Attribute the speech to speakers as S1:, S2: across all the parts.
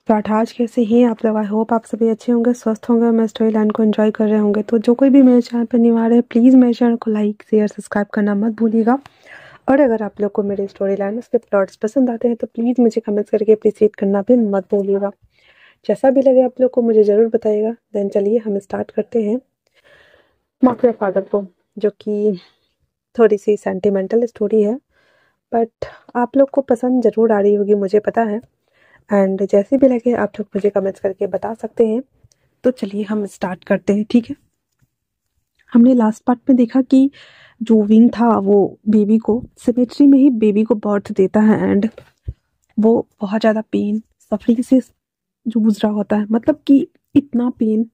S1: तो आज कैसे हैं आप लोग। आई होप आप सभी अच्छे होंगे, स्वस्थ होंगे, मैं स्टोरी लाइन को एंजॉय कर रहे होंगे। तो जो कोई भी मेरे चैनल पर न्यू आ रहे हैं, प्लीज़ मेरे चैनल को लाइक शेयर सब्सक्राइब करना मत भूलिएगा। और अगर आप लोग को मेरी स्टोरी लाइन उसके प्लॉट्स पसंद आते हैं तो प्लीज़ मुझे कमेंट्स करके अप्रिशिएट करना भी मत भूलिएगा। जैसा भी लगे आप लोग को मुझे ज़रूर बताइएगा। देन चलिए हम स्टार्ट करते हैं माफिया फादर को, जो कि थोड़ी सी सेंटिमेंटल स्टोरी है, बट आप लोग को पसंद ज़रूर आ रही होगी, मुझे पता है। एंड जैसे भी लगे आप लोग मुझे कमेंट्स करके बता सकते हैं। तो चलिए हम स्टार्ट करते हैं, ठीक है। हमने लास्ट पार्ट में देखा कि जो विंग था वो बेबी को सिमेट्री में ही बेबी को बर्थ देता है एंड वो बहुत ज़्यादा पेन सफरिंग से जूझ रहा होता है। मतलब कि इतना पेन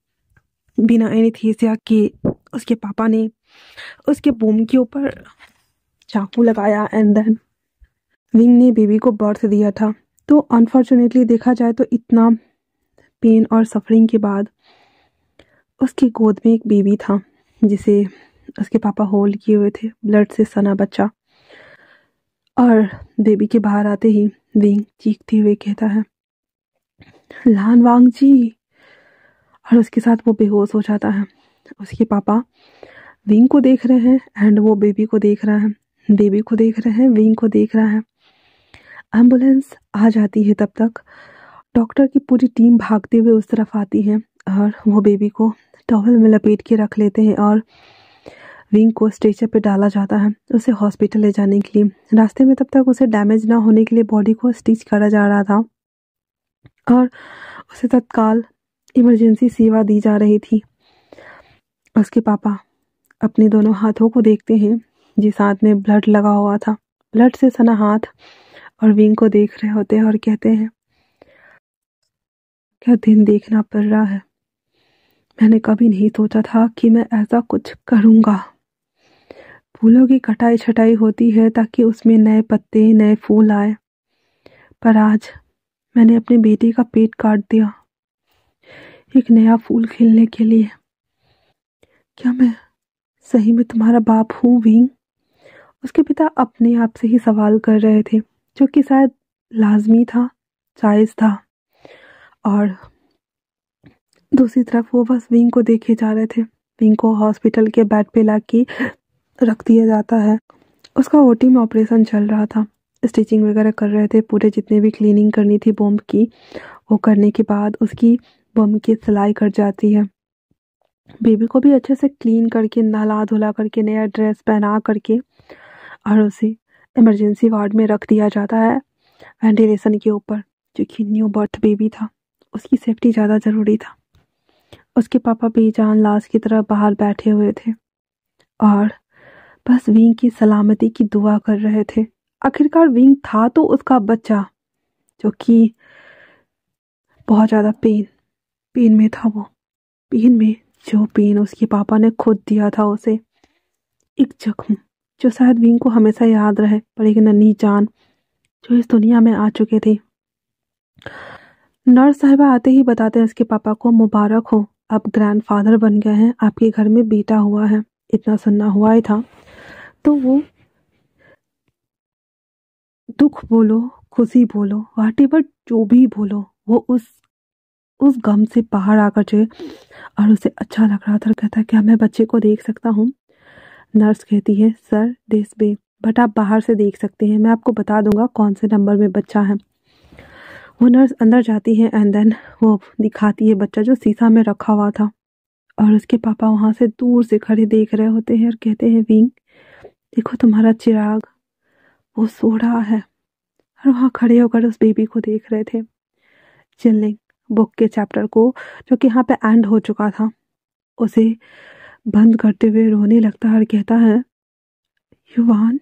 S1: बिना एनेस्थीसिया के उसके पापा ने उसके बूम के ऊपर चाकू लगाया एंड देन विंग ने बेबी को बर्थ दिया था। तो अनफॉर्चुनेटली देखा जाए तो इतना पेन और सफरिंग के बाद उसकी गोद में एक बेबी था जिसे उसके पापा होल्ड किए हुए थे, ब्लड से सना बच्चा। और बेबी के बाहर आते ही विंग चीखते हुए कहता है, लान वांग जी। और उसके साथ वो बेहोश हो जाता है। उसके पापा विंग को देख रहे हैं एंड वो बेबी को देख रहा है, बेबी को देख रहे हैं, विंग को देख रहा है। एम्बुलेंस आ जाती है, तब तक डॉक्टर की पूरी टीम भागते हुए उस तरफ आती है और वो बेबी को टॉवल में लपेट के रख लेते हैं और विंग को स्ट्रेचर पे डाला जाता है उसे हॉस्पिटल ले जाने के लिए। रास्ते में तब तक उसे डैमेज ना होने के लिए बॉडी को स्टिच करा जा रहा था और उसे तत्काल इमरजेंसी सेवा दी जा रही थी। उसके पापा अपने दोनों हाथों को देखते हैं जिस हाथ में ब्लड लगा हुआ था, ब्लड से सना हाथ, और विंग को देख रहे होते हैं और कहते हैं, क्या दिन देखना पड़ रहा है। मैंने कभी नहीं सोचा था कि मैं ऐसा कुछ करूँगा। फूलों की कटाई छटाई होती है ताकि उसमें नए पत्ते नए फूल आए, पर आज मैंने अपने बेटे का पेट काट दिया एक नया फूल खिलने के लिए। क्या मैं सही में तुम्हारा बाप हूँ विंग? उसके पिता अपने आप से ही सवाल कर रहे थे, जो कि शायद लाजमी था, जायज़ था। और दूसरी तरफ वो बस विंग को देखे जा रहे थे। विंग को हॉस्पिटल के बेड पे लाके रख दिया जाता है। उसका ओटी में ऑपरेशन चल रहा था, स्टिचिंग वगैरह कर रहे थे, पूरे जितने भी क्लीनिंग करनी थी बॉम्ब की वो करने के बाद उसकी बॉम्ब की सिलाई कट जाती है। बेबी को भी अच्छे से क्लीन करके नहला धुला करके नया ड्रेस पहना करके और उसे इमरजेंसी वार्ड में रख दिया जाता है वेंटिलेशन के ऊपर, क्योंकि न्यू बर्थ बेबी था, उसकी सेफ्टी ज़्यादा ज़रूरी था। उसके पापा बेजान लाश की तरह बाहर बैठे हुए थे और बस विंग की सलामती की दुआ कर रहे थे। आखिरकार विंग था तो उसका बच्चा, जो कि बहुत ज़्यादा पेन में था। वो पेन में जो पेन उसके पापा ने खुद दिया था उसे, एक जख्म जो शायद विंग को हमेशा याद रहे, पर एक नन्ही जान जो इस दुनिया में आ चुके थे। नर्स साहिबा आते ही बताते हैं उसके पापा को, मुबारक हो, आप ग्रैंडफादर बन गए हैं, आपके घर में बेटा हुआ है। इतना सुनना हुआ ही था। तो वो दुख बोलो खुशी बोलो व्हाटएवर जो भी बोलो, वो उस गम से बाहर आकर जो, और उसे अच्छा लग रहा था। कहता है, क्या मैं बच्चे को देख सकता हूँ? नर्स कहती है, सर दिस वे, बट आप बाहर से देख सकते हैं, मैं आपको बता दूंगा कौन से नंबर में बच्चा है। वो नर्स अंदर जाती है एंड देन वो दिखाती है बच्चा जो शीशा में रखा हुआ था। और उसके पापा वहां से दूर से खड़े देख रहे होते हैं और कहते हैं, विंग देखो तुम्हारा चिराग, वो सो रहा है। और वहाँ खड़े होकर उस बेबी को देख रहे थे। चिल्लिंग बुक के चैप्टर को, जो कि यहाँ पे एंड हो चुका था, उसे बंद करते हुए रोने लगता है और कहता है, युवान,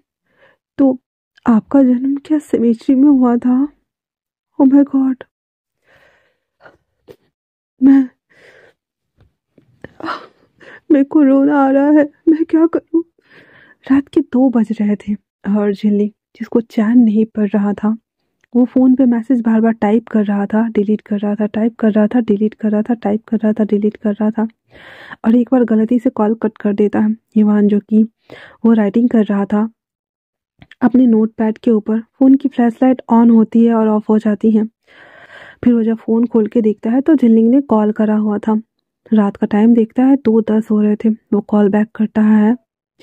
S1: तो आपका जन्म क्या सेमेट्री में हुआ था? ओ माय गॉड, मैं मेरे को रोना आ रहा है, मैं क्या करूं? रात के 2 बज रहे थे और झिल्ली, जिसको चैन नहीं पड़ रहा था, वो फ़ोन पे मैसेज बार बार टाइप कर रहा था, डिलीट कर रहा था, टाइप कर रहा था, डिलीट कर रहा था, टाइप कर रहा था, डिलीट कर रहा था। और एक बार गलती से कॉल कट कर देता है। ईवान, जो कि वो राइटिंग कर रहा था अपने नोट पैड के ऊपर, फ़ोन की फ्लैशलाइट ऑन होती है और ऑफ हो जाती है। फिर वो जब फ़ोन खोल के देखता है तो जिनलिंग ने कॉल करा हुआ था। रात का टाइम देखता है, 2:10 हो रहे थे। वो कॉल बैक करता है।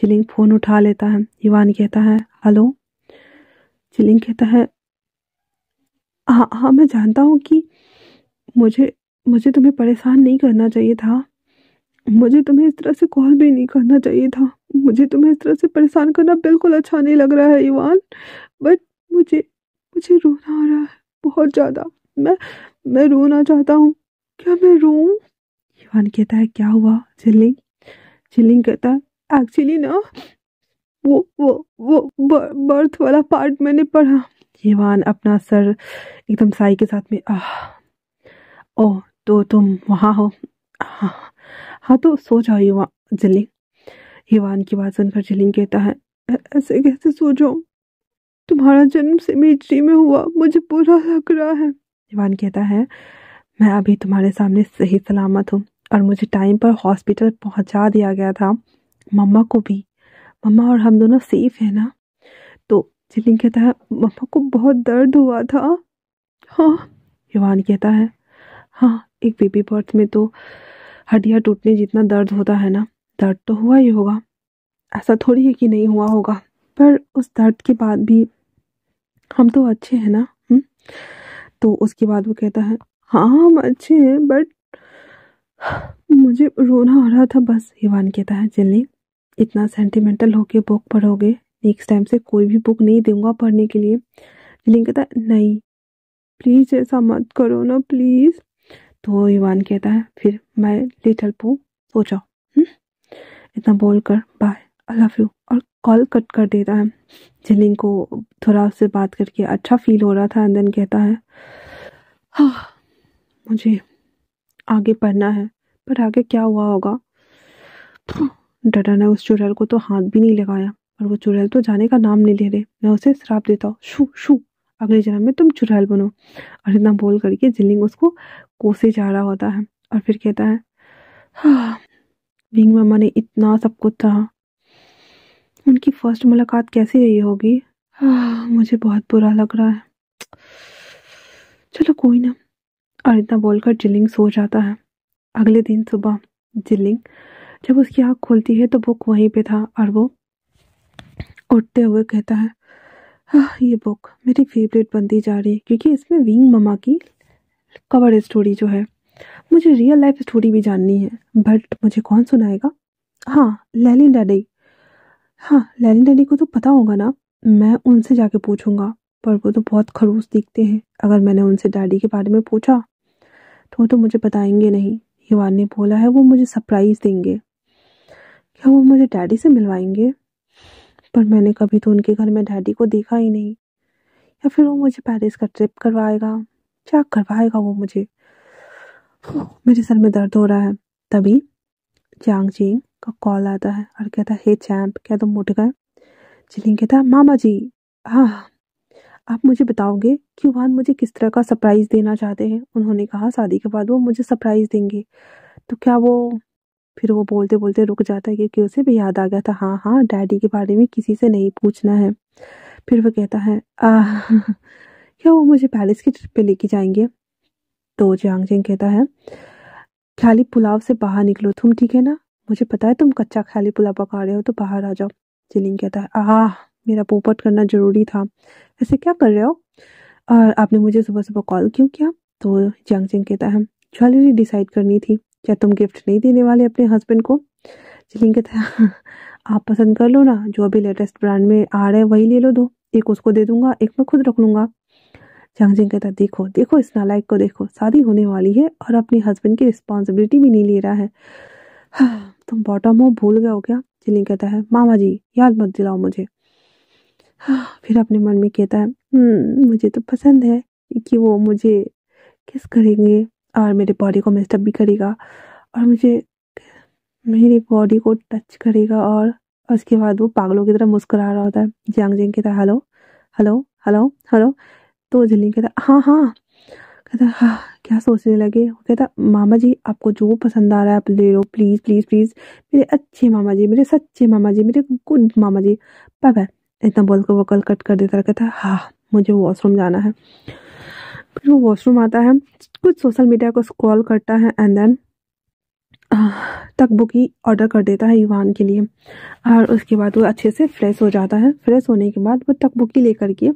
S1: जिनलिंग फ़ोन उठा लेता है। इवान कहता है हेलो। जिनलिंग कहता है हाँ हाँ, मैं जानता हूँ कि मुझे मुझे तुम्हें परेशान नहीं करना चाहिए था। मुझे तुम्हें इस तरह से कॉल भी नहीं करना चाहिए था। मुझे तुम्हें इस तरह से परेशान करना बिल्कुल अच्छा नहीं लग रहा है इवान। बट मुझे मुझे रोना आ रहा है बहुत ज़्यादा। मैं मैं रोना चाहता हूँ। क्या मैं रोऊं? इवान कहता है क्या हुआ चिल्लिंग? चिल्लिंग कहता है एक्चुअली ना वो बर्थ वाला पार्ट मैंने पढ़ा। इवान अपना सर एकदम साई के साथ में ओह तो तुम वहाँ हो? हाँ हाँ, तो सो जाओ युवा जिलिंग। हिवान की बात सुनकर जिलिंग कहता है ऐसे कैसे सो जाऊं? तुम्हारा जन्म सेमेट्री में हुआ, मुझे बुरा लग रहा है। हिवान कहता है मैं अभी तुम्हारे सामने सही सलामत हूँ और मुझे टाइम पर हॉस्पिटल पहुंचा दिया गया था। मम्मा को भी, मम्मा और हम दोनों सेफ है ना? तो जिलिंग कहता है मम्मा को बहुत दर्द हुआ था। हाँ। हिवान कहता है हाँ, एक बेबी बर्थ में तो हड्डियां टूटने जितना दर्द होता है ना, दर्द तो हुआ ही होगा। ऐसा थोड़ी है कि नहीं हुआ होगा। पर उस दर्द के बाद भी हम तो अच्छे हैं ना। तो उसके बाद वो कहता है हाँ हम अच्छे हैं, बट मुझे रोना आ रहा था बस। हिवान कहता है जिल्ली इतना सेंटिमेंटल होके बुक पढ़ोगे, नेक्स्ट टाइम से कोई भी बुक नहीं दूंगा पढ़ने के लिए। जिल्ली कहता है नहीं प्लीज ऐसा मत करो ना प्लीज। तो इवान कहता है फिर मैं लिटिल पू सो जाओ। इतना बोलकर बाय, आई लव यू, और कॉल कट कर देता है। जिलिंग को थोड़ा उससे बात करके अच्छा फील हो रहा था एंड देन कहता है हाँ मुझे आगे पढ़ना है, पर आगे क्या हुआ होगा? डडा ने उस चुड़ैल को तो हाथ भी नहीं लगाया और वो चुड़ैल तो जाने का नाम नहीं ले रहे। मैं उसे श्राप देता हूँ, शू शू, अगले जन्म में तुम चुड़ैल बनो। और इतना बोल करके जिलिंग उसको कोसे जा रहा होता है और फिर कहता है हाँ विंग मामा ने इतना सब कुछ कहा, उनकी फर्स्ट मुलाकात कैसी रही होगी? हाँ मुझे बहुत बुरा लग रहा है। चलो कोई ना। और इतना बोलकर जिलिंग सो जाता है। अगले दिन सुबह जिलिंग जब उसकी आँख खुलती है तो बुक वहीं पे था और वो उठते हुए कहता है हाँ ये बुक मेरी फेवरेट बनती जा रही है क्योंकि इसमें विंग मामा की कवर स्टोरी जो है, मुझे रियल लाइफ स्टोरी भी जाननी है। बट मुझे कौन सुनाएगा? हाँ लैलिन डैडी। हाँ लैलिन डैडी को तो पता होगा ना, मैं उनसे जाके पूछूंगा। पर वो तो बहुत खड़ूस दिखते हैं, अगर मैंने उनसे डैडी के बारे में पूछा तो वो तो मुझे बताएंगे नहीं। हिवान ने बोला है वो मुझे सरप्राइज देंगे। क्या वो मुझे डैडी से मिलवाएंगे? पर मैंने कभी तो उनके घर में डैडी को देखा ही नहीं। या फिर वो मुझे पेरिस का ट्रिप करवाएगा? क्या करवाएगा वो मुझे? मेरे सर में दर्द हो रहा है। तभी चांग चींग का कॉल आता है और कहता है हे चैम्प क्या तुम उठ गए? चिलिंग कहता है मामा जी। हाँ आप मुझे बताओगे कि वान मुझे किस तरह का सरप्राइज देना चाहते हैं? उन्होंने कहा शादी के बाद वो मुझे सरप्राइज देंगे, तो क्या वो, फिर वो बोलते बोलते रुक जाता है क्योंकि उसे भी याद आ गया था हाँ हाँ डैडी के बारे में किसी से नहीं पूछना है। फिर वो कहता है क्या वो मुझे पैलेस की ट्रिप पे लेके जाएंगे? तो जियांग जिंग कहता है ख्याली पुलाव से बाहर निकलो तुम, ठीक है ना? मुझे पता है तुम कच्चा ख्याली पुलाव पका रहे हो, तो बाहर आ जाओ। जिलिंग कहता है मेरा पोपट करना जरूरी था। ऐसे क्या कर रहे हो? और आपने मुझे सुबह सुबह कॉल क्यों किया? तो जियांग जिंग कहता है ज्वेलरी डिसाइड करनी थी, क्या तुम गिफ्ट नहीं देने वाले अपने हस्बैंड को? जिलिंग कहता है आप पसंद कर लो ना, जो अभी लेटेस्ट ब्रांड में आ रहे हैं वही ले लो, दो, एक उसको दे दूंगा एक मैं खुद रख लूंगा। जियांग जिंग कहता है देखो देखो इस नालायक को देखो, शादी होने वाली है और अपने हस्बैंड की रिस्पॉन्सिबिलिटी भी नहीं ले रहा है। तुम बॉटम हो भूल गए हो क्या? जिलिंग कहता है मामा जी याद मत दिलाओ मुझे। फिर अपने मन में कहता है मुझे तो पसंद है कि वो मुझे किस करेंगे और मेरे बॉडी को मिस्टअप भी करेगा और मुझे मेरी बॉडी को टच करेगा, और उसके बाद वो पागलों की तरह मुस्कुरा रहा होता है। जियांग जिंग कहता है हेलो हेलो हेलो हेलो। तो जिलिंग कहता है हाँ हाँ। कहता है हाँ क्या सोचने लगे? वो कहता मामा जी आपको जो पसंद आ रहा है आप ले लो प्लीज प्लीज प्लीज, मेरे अच्छे मामा जी, मेरे सच्चे मामा जी, मेरे गुड मामा जी, बाय बाय। इतना बोलकर वो कल कट कर देता है। कहता है हाँ मुझे वॉशरूम जाना है। फिर वो वॉशरूम आता है, कुछ सोशल मीडिया को स्क्रॉल करता है एंड देन तकबुकी ऑर्डर कर देता है युवान के लिए। और उसके बाद वो अच्छे से फ्रेश हो जाता है। फ्रेश होने के बाद वो तकबुकी लेकर के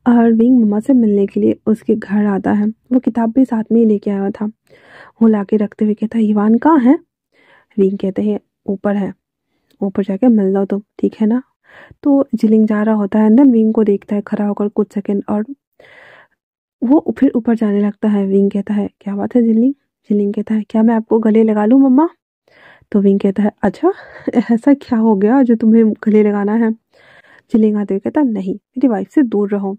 S1: और विंग मम्मा से मिलने के लिए उसके घर आता है। वो किताब भी साथ में ही लेके आया था। वो लाके रखते हुए कहता है, युवान कहाँ है? विंग कहते हैं ऊपर है, ऊपर जाके मिल लो तुम, ठीक है ना? तो जिलिंग जा रहा होता है, देन विंग को देखता है खड़ा होकर कुछ सेकंड और वो फिर ऊपर जाने लगता है। विंग कहता है, क्या बात है जिलिंग? जिलिंग कहता है, क्या मैं आपको गले लगा लूं मम्मा? तो विंग कहता है, अच्छा ऐसा क्या हो गया जो तुम्हें गले लगाना है? जिलिंग आते हुए कहता है, नहीं, मेरी वाइफ से दूर रहो।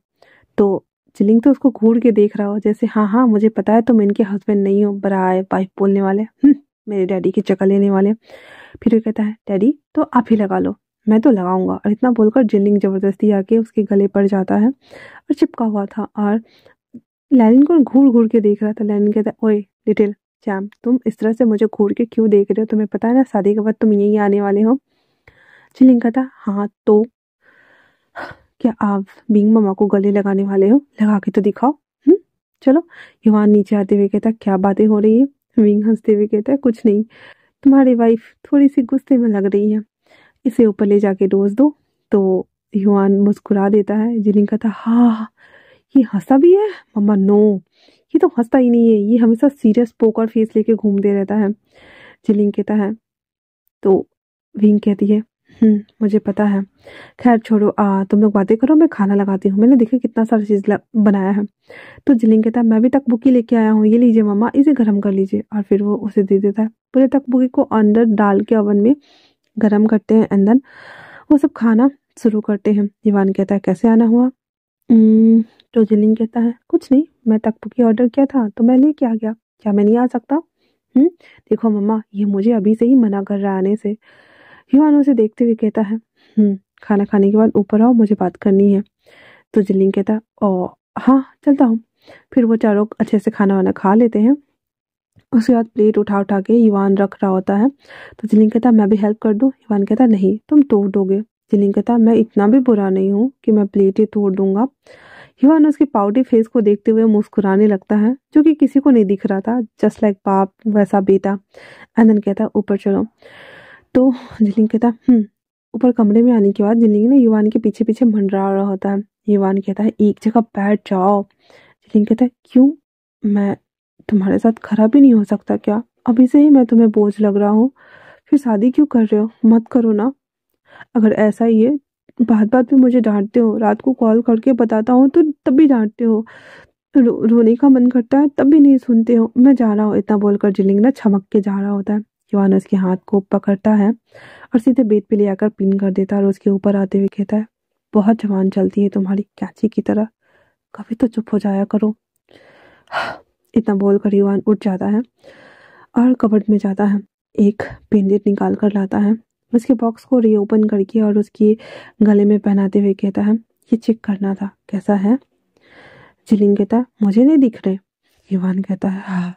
S1: तो जिलिंग तो उसको घूर के देख रहा हो जैसे, हाँ हाँ मुझे पता है तुम इनके हस्बैंड नहीं हो, बराए वाइफ बोलने वाले, मेरे डैडी की चक्कर लेने वाले। फिर वो कहता है, डैडी तो आप ही लगा लो, मैं तो लगाऊंगा। और इतना बोलकर जिलिंग जबरदस्ती आके उसके गले पड़ जाता है और चिपका हुआ था। और लैनिन को घूर घूर के देख रहा था। लैनिन कहता है, ओए लिटिल चैम, तुम इस तरह से मुझे घूर के क्यों देख रहे हो? तुम्हें पता है ना शादी के बाद तुम यहीं आने वाले हो। जिलिंग कहता, हाँ तो क्या आप बिंग मामा को गले लगाने वाले हो? लगा के तो दिखाओ। चलो। युवान नीचे आते हुए कहता, क्या बातें हो रही है? विंग हंसते हुए कहता है, कुछ नहीं, तुम्हारी वाइफ थोड़ी सी गुस्से में लग रही है, इसे ऊपर ले जाके डोज दो। तो युवान मुस्कुरा देता है। जिलिंग कहता, हाँ ये हंसा भी है? मम्मा नो, ये तो हंसता ही नहीं है, ये हमेशा सीरियस पोकर फेस लेके घूमते रहता है। जिलिंग कहता है, तो विंग कहती है, मुझे पता है, खैर छोड़ो, तुम लोग बातें करो, मैं खाना लगाती हूँ, मैंने देखा कितना सारा चीज बनाया है। तो जिलिंग कहता है, मैं भी तकबुकी लेके आया हूँ, ये लीजिए मम्मा, इसे गर्म कर लीजिए। और फिर वो उसे दे देता है। पूरे तकबुकी को अंदर डाल के ओवन में गर्म करते हैं एंड देन वो सब खाना शुरू करते हैं। युवान कहता है, कैसे आना हुआ? तो जिलिंग कहता है, कुछ नहीं, मैं तकबुकी ऑर्डर किया था तो मैं लेके आ गया, क्या मैं नहीं आ सकता? देखो मम्मा, ये मुझे अभी से ही मना कर रहा है आने से। युवान उसे देखते हुए कहता है, खाना खाने के बाद ऊपर आओ, मुझे बात करनी है। तो जिलिंग कहता है, ओ हाँ चलता हूँ। फिर वो चारों अच्छे से खाना वाना खा लेते हैं। उसके बाद प्लेट उठा उठा के युवान रख रहा होता है। तो जिलिंग कहता है, मैं भी हेल्प कर दूं? युवान कहता है, नहीं, तुम तोड़ दोगे। जिलिंग कहता है, मैं इतना भी बुरा नहीं हूँ कि मैं प्लेट ही तोड़ दूंगा। युवान उसके पाउटी फेस को देखते हुए मुस्कुराने लगता है, जो कि किसी को नहीं दिख रहा था, जस्ट लाइक बाप वैसा बेटा। एंड देन कहता है, ऊपर चलो। तो जिलिंग कहता है, ऊपर कमरे में आने के बाद जिलिंग ने युवान के पीछे पीछे मंडरा रहा होता है। युवान कहता है, एक जगह बैठ जाओ। जिलिंग कहता है, क्यों, मैं तुम्हारे साथ खरा भी नहीं हो सकता क्या? अभी से ही मैं तुम्हें बोझ लग रहा हूँ, फिर शादी क्यों कर रहे हो? मत करो ना। अगर ऐसा ही है, बात बात पे मुझे डांटते हो, रात को कॉल करके बताता हूँ तो तब भी डांटते हो, रोने का मन करता है तब भी नहीं सुनते हो। मैं जा रहा हूँ। इतना बोलकर जिलिंग ना छमक के जा रहा होता है। युवान उसके हाथ को पकड़ता है और सीधे बेड पे ले आकर पिन कर देता है और उसके ऊपर आते हुए कहता है, बहुत जवान चलती है तुम्हारी, कैंची की तरह, कभी तो चुप हो जाया करो। इतना बोलकर युवान उठ जाता है और कबर्ड में जाता है, एक पेंडेंट निकाल कर लाता है, उसके बॉक्स को रीओपन करके और उसके गले में पहनाते हुए कहता है, ये चेक करना था, कैसा है? जिलिंग कहता है, मुझे नहीं दिख रहे। युवान कहता है, हाँ।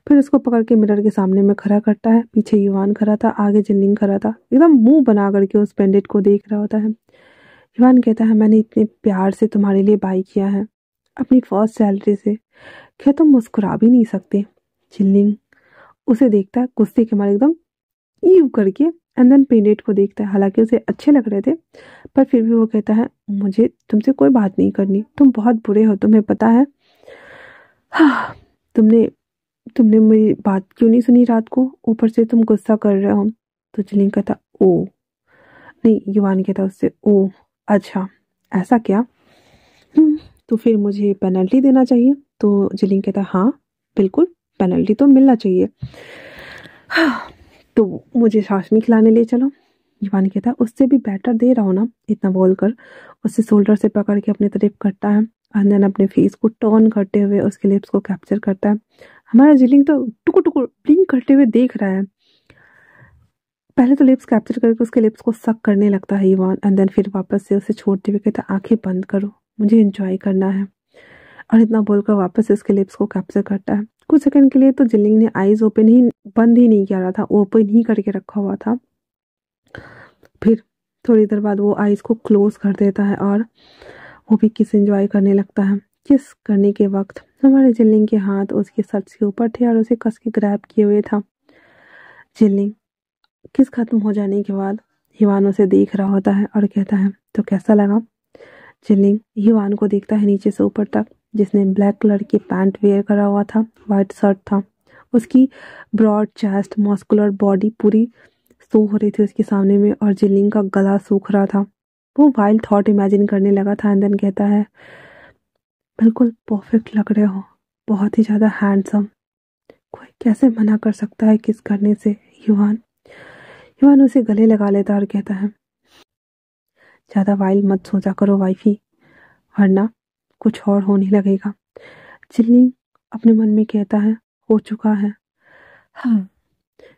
S1: फिर उसको पकड़ के मिरर के सामने में खड़ा करता है। पीछे युवान खड़ा था, आगे जिलिंग खड़ा था, एकदम मुंह बना करके उस पेंडेंट को देख रहा होता है। युवान कहता है, मैंने इतने प्यार से तुम्हारे लिए बाई किया है, अपनी फर्स्ट सैलरी से, क्या तुम मुस्कुरा भी नहीं सकते? जिलिंग उसे देखता है, गुस्से के मारे एकदम ईव करके, एंड देन पेंडेंट को देखता है। हालांकि उसे अच्छे लग रहे थे, पर फिर भी वो कहता है, मुझे तुमसे कोई बात नहीं करनी, तुम बहुत बुरे हो, तुम्हें पता है। हाँ, तुमने तुमने मेरी बात क्यों नहीं सुनी रात को? ऊपर से तुम गुस्सा कर रहे हो। तो जिलिंग कहता, ओ नहीं। युवान कहता उससे, ओ अच्छा, ऐसा क्या? तो फिर मुझे पेनल्टी देना चाहिए। तो जिलिंग कहता, हाँ बिल्कुल, पेनल्टी तो मिलना चाहिए। हाँ, तो मुझे चाशनी खिलाने ले चलो। युवान कहता, उससे भी बेटर दे रहा हूँ ना। इतना बोलकर उसे शोल्डर से पकड़ के अपनी तरफ करता है, एंड देन अपने फेस को टर्न करते हुए उसके लिप्स को कैप्चर करता है। हमारा जिलिंग तो टुकुर टुकुर ब्लिंक करते हुए देख रहा है। पहले तो लिप्स कैप्चर करके उसके लिप्स को सक करने लगता है युवान, एंड देन फिर वापस से उसे छोड़ते हुए कहता, आंखें बंद करो, मुझे एंजॉय करना है। और इतना बोलकर वापस उसके लिप्स को कैप्चर करता है। कुछ सेकंड के लिए तो जिलिंग ने आईज ओपन ही बंद ही नहीं किया रहा था, ओपन ही करके रखा हुआ था। फिर थोड़ी देर बाद वो आईज को क्लोज कर देता है और वो भी किस एंजॉय करने लगता है। किस करने के वक्त हमारे जिलिंग के हाथ उसके सर के ऊपर थे और उसे कस के ग्रैब किए हुए था। जिलिंग किस खत्म हो जाने के बाद हिवान उसे देख रहा होता है और कहता है तो कैसा लगा। जिलिंग हिवान को देखता है नीचे से ऊपर तक, जिसने ब्लैक कलर की पैंट वेयर करा हुआ था, वाइट शर्ट था। उसकी ब्रॉड चेस्ट मस्कुलर बॉडी पूरी शो हो रही थी उसके सामने में, और जिलिंग का गला सूख रहा था। वो वाइल्ड थॉट इमेजिन करने लगा था एंड देन कहता है बिल्कुल परफेक्ट लग रहे हो, बहुत ही ज़्यादा हैंडसम। कोई कैसे मना कर सकता है किस करने से। युवान युवान उसे गले लगा लेता और कहता है ज़्यादा वाइल्ड मत सोचा करो वाइफी, वरना कुछ और होने लगेगा। जिलिंग अपने मन में कहता है हो चुका है। हाँ।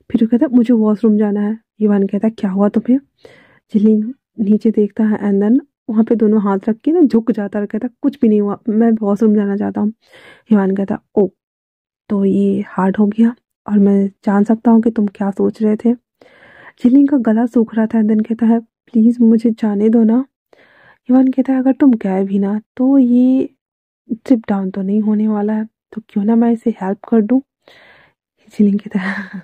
S1: फिर वो कहता है मुझे वॉशरूम जाना है। युवान कहता है क्या हुआ तुम्हें। जिलिंग नीचे देखता है एंड देन वहाँ पे दोनों हाथ रख के ना झुक जाता है और कहता कुछ भी नहीं हुआ, मैं वॉशरूम जाना चाहता हूँ। हिवान कहता ओ तो ये हार्ड हो गया, और मैं जान सकता हूँ कि तुम क्या सोच रहे थे। जिलिंग का गला सूख रहा था एंड देन कहता है प्लीज़ मुझे जाने दो ना। हिवान कहता है अगर तुम गए भी ना तो ये सिप डाउन तो नहीं होने वाला है, तो क्यों ना मैं इसे हेल्प कर दूँ। जिलिंग कहता है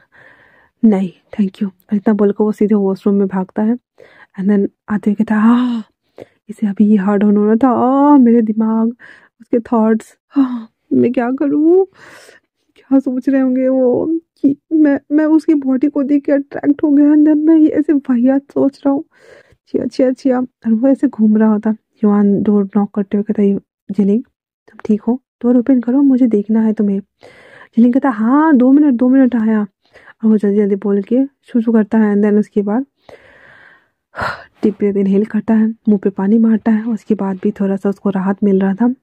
S1: नहीं थैंक यू, और इतना बोलकर वो सीधे वॉशरूम में भागता है एंड देन आते हुए कहता है इसे अभी ये हार्ड ऑन होना था। मेरे दिमाग उसके थॉट्स, मैं क्या करूँ, क्या सोच रहे होंगे वो कि मैं उसकी बॉडी को देख के अट्रैक्ट हो गया एंड देन मैं ये ऐसे वाहियात सोच रहा हूँ। छिया छिया छिया, और वो ऐसे घूम रहा होता। युवान डोर नॉक करते हुए कहता जिलिंग तुम ठीक हो, डोर ओपन करो मुझे देखना है तुम्हें। जिलिंग कहता हाँ 2 मिनट आया, और वो जल्दी जल्दी बोल के शुरू करता है एंड देन उसके बाद डीप ब्रीथ इनहेल करता है, मुंह पे पानी मारता है। उसके बाद भी थोड़ा सा उसको राहत मिल रहा था,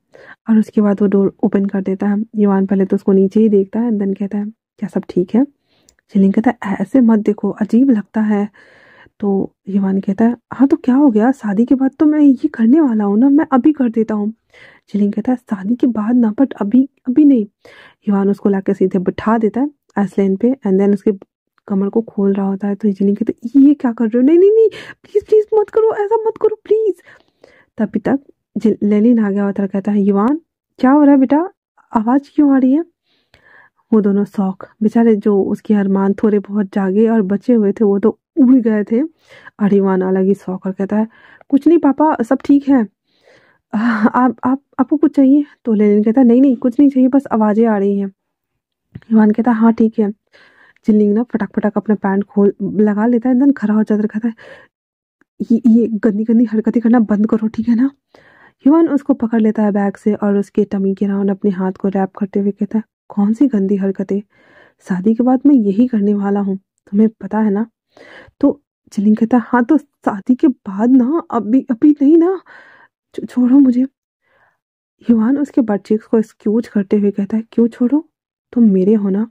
S1: और उसके बाद वो डोर ओपन कर देता है। युवान पहले तो उसको नीचे ही देखता है देन कहता है क्या सब ठीक है। जिलिंग कहता है ऐसे मत देखो अजीब लगता है। तो युवान कहता है हाँ तो क्या हो गया, शादी के बाद तो मैं ये करने वाला हूँ ना, मैं अभी कर देता हूँ। जिलिंग कहता है शादी के बाद ना, बट अभी अभी नहीं। युवान उसको लाके सीधे बिठा देता है आइसलैंड पे एंड देन उसके कमर को खोल रहा होता है। तो जिलिंग कहता है ये क्या कर रहे हो, नहीं नहीं नहीं प्लीज प्लीज मत करो, ऐसा मत करो प्लीज। तभी तक लेनिन आ गया होता है, कहता है युवान क्या हो रहा है बेटा, आवाज क्यों आ रही है। वो दोनों शौक बेचारे जो उसके अरमान थोड़े बहुत जागे और बचे हुए थे वो तो उड़ गए थे, और युवान अलग ही शौक और कहता है कुछ नहीं पापा सब ठीक है। आप आपको कुछ चाहिए। तो लेनिन कहता है नहीं नहीं कुछ नहीं चाहिए, बस आवाजें आ रही हैं। युवान कहता है हाँ ठीक है। जिलिंग ना फटाक फटाक अपना पैंट खोल लगा लेता है देन खड़ा हो जाता है, कहता है ये गंदी गंदी हरकतें करना बंद करो ठीक है ना। युवान उसको पकड़ लेता है बैग से और उसके टमी के राउंड अपने हाथ को रैप करते हुए कहता है कौन सी गंदी हरकतें, शादी के बाद मैं यही करने वाला हूँ, तुम्हें पता है ना। तो जिलिंग कहता है हाँ तो शादी के बाद ना, अभी अभी नहीं ना, छोड़ो मुझे। युवान उसके बट चीक्स को स्क्यूज करते हुए कहता है क्यों छोड़ो, तुम मेरे हो ना,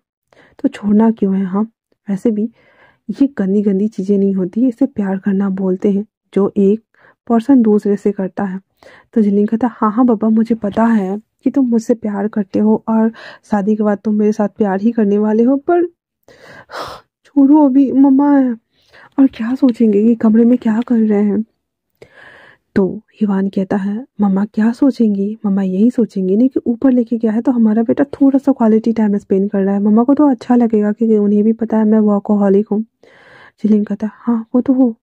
S1: तो छोड़ना क्यों है। हाँ वैसे भी ये गंदी गंदी चीजें नहीं होती, इसे प्यार करना बोलते हैं जो एक पर्सन दूसरे से करता है। तो जिलिंग कहता हाँ हाँ बाबा मुझे पता है कि तुम मुझसे प्यार करते हो और शादी के बाद तुम मेरे साथ प्यार ही करने वाले हो, पर छोड़ो अभी मम्मा है, और क्या सोचेंगे कि कमरे में क्या कर रहे हैं। तो हिवान कहता है मम्मा क्या सोचेंगी, मम्मा यही सोचेंगी नहीं कि ऊपर लेके गया है तो हमारा बेटा थोड़ा सा क्वालिटी टाइम स्पेंड कर रहा है, मम्मा को तो अच्छा लगेगा क्योंकि उन्हें भी पता है मैं वर्कोहॉलिक हूँ। जिलिंग कहता है हाँ वो तो हो,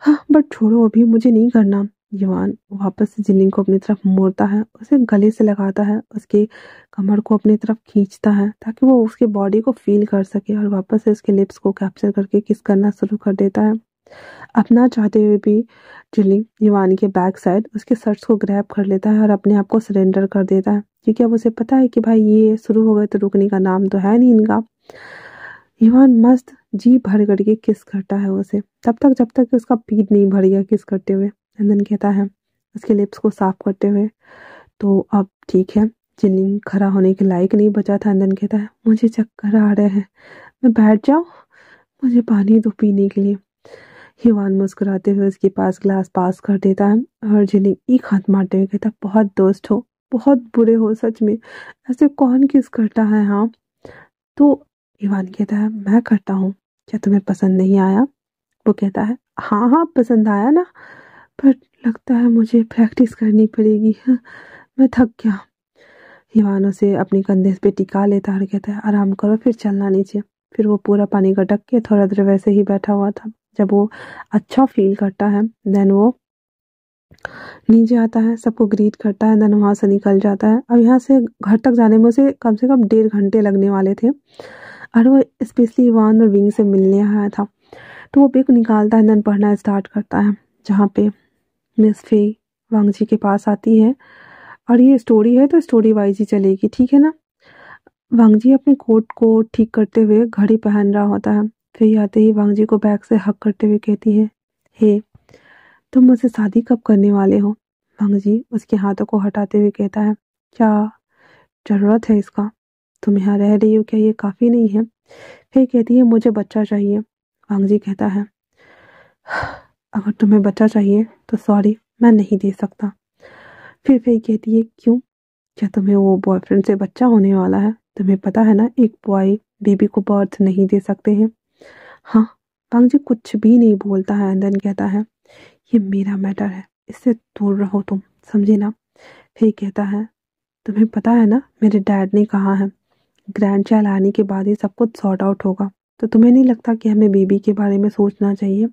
S1: हाँ बट छोड़ो अभी मुझे नहीं करना। युवान वापस से जिलिंग को अपनी तरफ मोड़ता है, उसे गले से लगाता है, उसके कमर को अपनी तरफ खींचता है ताकि वो उसके बॉडी को फील कर सके, और वापस से उसके लिप्स को कैप्चर करके किस करना शुरू कर देता है। अपना चाहते हुए भी जिलिंग युवान के बैक साइड उसके शर्ट्स को ग्रैब कर लेता है और अपने आप को सरेंडर कर देता है, क्योंकि अब उसे पता है कि भाई ये शुरू हो गए तो रुकने का नाम तो है नहीं इनका। युवान मस्त जी भर करके किस करता है उसे, तब तक जब तक कि उसका पीठ नहीं भर गया किस करते हुए। एंड देन कहता है उसके लिप्स को साफ करते हुए तो अब ठीक है। जिलिंग खड़ा होने के लायक नहीं बचा था। एंड देन कहता है मुझे चक्कर आ रहे हैं, मैं बैठ जाऊं, मुझे पानी दो पीने के लिए। युवान मुस्कुराते हुए उसके पास ग्लास पास कर देता है, और जिलिंग एक हाथ मारते हुए कहता बहुत दोस्त हो, बहुत बुरे हो सच में, ऐसे कौन किस करता है। हाँ तो युवान कहता है मैं करता हूँ, क्या तुम्हें पसंद नहीं आया। वो कहता है हाँ हाँ पसंद आया ना, पर लगता है मुझे प्रैक्टिस करनी पड़ेगी, हाँ, मैं थक गया। ईवान उसे अपने कंधे पे टिका लेता है और कहता है आराम करो, फिर चलना नीचे। फिर वो पूरा पानी गटक के थोड़ा देर वैसे ही बैठा हुआ था। जब वो अच्छा फील करता है देन वो नीचे आता है, सबको ग्रीट करता है, देन वहाँ से निकल जाता है। अब यहाँ से घर तक जाने में उसे कम से कम 1.5 घंटे लगने वाले थे और वो स्पेशली इवान और विंग से मिलने आया था। तो वो बुक निकालता है, देन पढ़ना स्टार्ट करता है, जहाँ पे मिस फे वांग जी के पास आती है। और ये स्टोरी है तो स्टोरी वाइज ही चलेगी, ठीक है ना। वांग जी अपने कोट को ठीक करते हुए घड़ी पहन रहा होता है। फिर आते ही वांग जी को बैग से हक करते हुए कहती है, हे तुम मुझसे शादी कब करने वाले हो। वांग जी उसके हाथों को हटाते हुए कहता है, क्या जरूरत है इसका, तुम यहाँ रह रही हो, क्या ये काफी नहीं है। फिर कहती है मुझे बच्चा चाहिए। वांग जी कहता है अगर तुम्हें बच्चा चाहिए तो सॉरी, मैं नहीं दे सकता। फिर कहती है क्यों, क्या तुम्हें वो बॉयफ्रेंड से बच्चा होने वाला है। तुम्हें पता है ना एक बॉय बेबी को बर्थ नहीं दे सकते हैं। हाँ। वांग जी कुछ भी नहीं बोलता है, देन कहता है ये मेरा मैटर है, इससे दूर रहो तुम, समझे ना। फिर कहता है तुम्हें पता है ना मेरे डैड ने कहा है ग्रैंड चाइल्ड आने के बाद ही सब कुछ सॉर्ट आउट होगा। तो तुम्हें नहीं लगता कि हमें बेबी के बारे में सोचना चाहिए।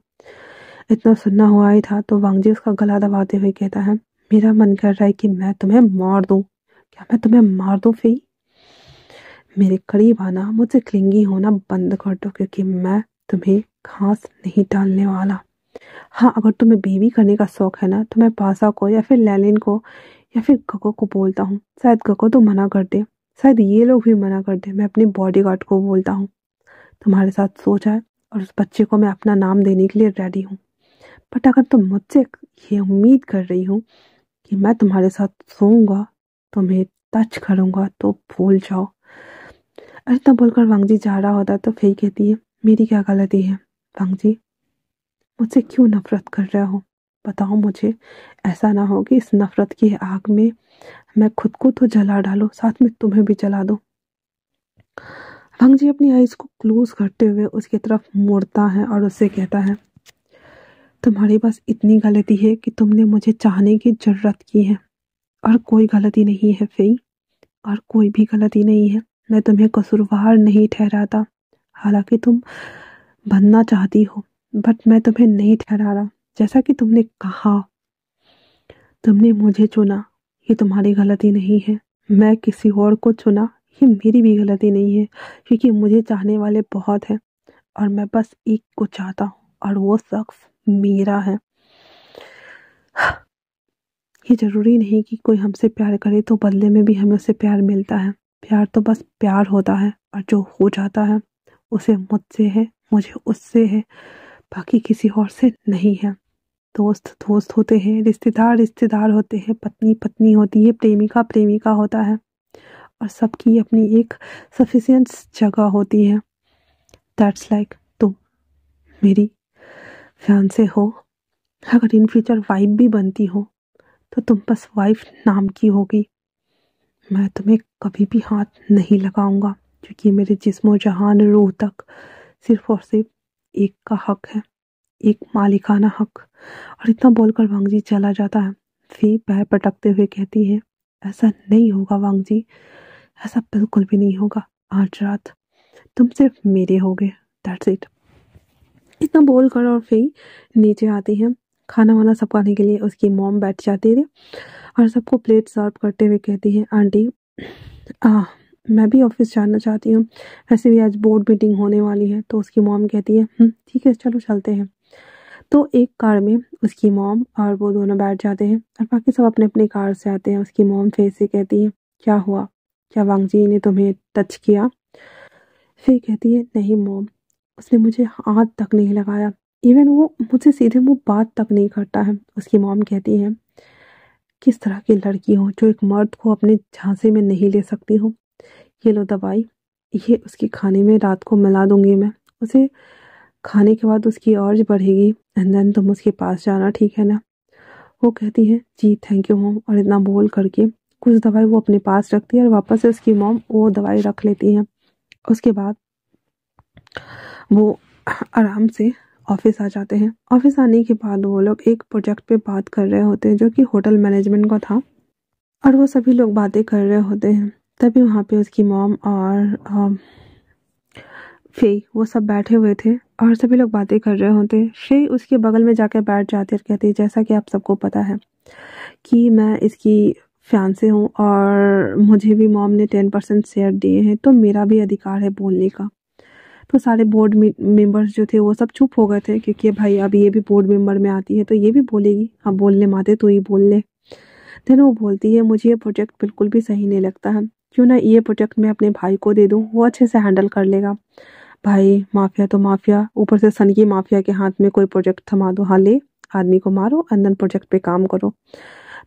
S1: इतना सुनना हुआ ही था तो वांग जी उसका गला दबाते हुए कहता है मेरा मन कर रहा है कि मैं तुम्हें मार दूं। क्या मैं तुम्हें मार दूं फी। मेरे करीब आना, मुझसे क्लिंगी होना बंद कर दो, क्योंकि मैं तुम्हें घास नहीं डालने वाला। हाँ अगर तुम्हें बेबी करने का शौक है ना तो मैं पासा को या फिर लैलिन को या फिर गगो को बोलता हूँ। शायद गगो तो मना कर दे, शायद ये लोग भी मना कर दे। मैं अपने बॉडीगार्ड को बोलता हूँ तुम्हारे साथ सो जाए और उस बच्चे को मैं अपना नाम देने के लिए रेडी हूँ। बट अगर तुम मुझसे ये उम्मीद कर रही हो कि मैं तुम्हारे साथ सोऊंगा, तुम्हें टच करूंगा, तो भूल जाओ। इतना बोलकर वांग जी जा रहा होता तो फिर कहती है मेरी क्या गलती है। वांग जी मुझसे क्यों नफरत कर रहे हो, बताओ मुझे। ऐसा ना हो कि इस नफरत की आग में मैं खुद को तो जला डालूं, साथ में तुम्हें भी जला दूं। वांग जी अपनी आईज को क्लोज करते हुए उसकी तरफ मुड़ता है और उससे कहता है तुम्हारे पास इतनी गलती है कि तुमने मुझे चाहने की जरूरत की है, और कोई गलती नहीं है फई, और कोई भी गलती नहीं है। मैं तुम्हें कसूरवार नहीं ठहराता, हालांकि तुम बनना चाहती हो, बट मैं तुम्हें नहीं ठहरा रहा। जैसा कि तुमने कहा तुमने मुझे चुना, ये तुम्हारी गलती नहीं है। मैं किसी और को चुना, ये मेरी भी गलती नहीं है, क्योंकि मुझे चाहने वाले बहुत हैं और मैं बस एक को चाहता हूँ और वो शख्स मेरा है। ये जरूरी नहीं कि कोई हमसे प्यार करे तो बदले में भी हमें उससे प्यार मिलता है। प्यार तो बस प्यार होता है, और जो हो जाता है उसे मुझसे है, मुझे उससे है, बाकी किसी और से नहीं है। दोस्त दोस्त होते हैं, रिश्तेदार रिश्तेदार होते हैं, पत्नी पत्नी होती है, प्रेमिका प्रेमिका होता है, और सबकी अपनी एक सफिशिएंट जगह होती है। दैट्स लाइक तुम मेरी फियांसे हो, अगर इन फ्यूचर वाइफ भी बनती हो तो तुम बस वाइफ नाम की होगी। मैं तुम्हें कभी भी हाथ नहीं लगाऊंगा, क्योंकि मेरे जिस्मो जहान रूह तक सिर्फ और सिर्फ एक का हक है, एक मालिकाना हक। और इतना बोलकर वांग जी चला जाता है। फिर पैर पटकते हुए कहती है ऐसा नहीं होगा वांग जी, ऐसा बिल्कुल भी नहीं होगा। आज रात तुम सिर्फ मेरे होगे, दैट्स इट। इतना बोल कर और फिर नीचे आती है। खाना वाना सब खाने के लिए उसकी मॉम बैठ जाती है और सबको प्लेट सर्व करते हुए कहती है आंटी मैं भी ऑफिस जाना चाहती हूँ, वैसे भी आज बोर्ड मीटिंग होने वाली है। तो उसकी मॉम कहती है ठीक है चलो चलते हैं। तो एक कार में उसकी मॉम और वो दोनों बैठ जाते हैं और बाकी सब अपने अपने कार से आते हैं। उसकी मॉम फिर से कहती है क्या हुआ, क्या वांग जी ने तुम्हें टच किया। फिर कहती है नहीं मॉम, उसने मुझे हाथ तक नहीं लगाया, इवन वो मुझसे सीधे मुंह बात तक नहीं करता है। उसकी मॉम कहती है किस तरह की लड़की हो जो एक मर्द को अपने झांसे में नहीं ले सकती हो। ये लो दवाई, ये उसके खाने में रात को मिला दूंगी मैं, उसे खाने के बाद उसकी अर्ज बढ़ेगी एंड देन तुम उसके पास जाना, ठीक है ना। वो कहती है जी थैंक यू मॉम, और इतना बोल करके कुछ दवाई वो अपने पास रखती है और वापस से उसकी मॉम वो दवाई रख लेती है। उसके बाद वो आराम से ऑफिस आ जाते हैं। ऑफिस आने के बाद वो लोग एक प्रोजेक्ट पे बात कर रहे होते हैं जो कि होटल मैनेजमेंट का था। और वो सभी लोग बातें कर रहे होते हैं। तभी वहाँ पे उसकी मॉम और फे वो सब बैठे हुए थे और सभी लोग बातें कर रहे होते। फे उसके बगल में जाकर बैठ जाती और कहती, जैसा कि आप सबको पता है कि मैं इसकी फियांसे हूँ और मुझे भी मॉम ने 10% शेयर दिए हैं, तो मेरा भी अधिकार है बोलने का। तो सारे बोर्ड मेंबर्स जो थे वो सब चुप हो गए थे, क्योंकि भाई अब ये भी बोर्ड मेंबर में आती है तो ये भी बोलेगी। हाँ बोलने माते तो ही बोल ले। देन वो बोलती है, मुझे ये प्रोजेक्ट बिल्कुल भी सही नहीं लगता है, क्यों ना ये प्रोजेक्ट मैं अपने भाई को दे दूँ, वो अच्छे से हैंडल कर लेगा। भाई माफिया तो माफिया, ऊपर से सन की माफिया के हाथ में कोई प्रोजेक्ट थमा दो, हाँ ले आदमी को मारो एंड देन प्रोजेक्ट पे काम करो।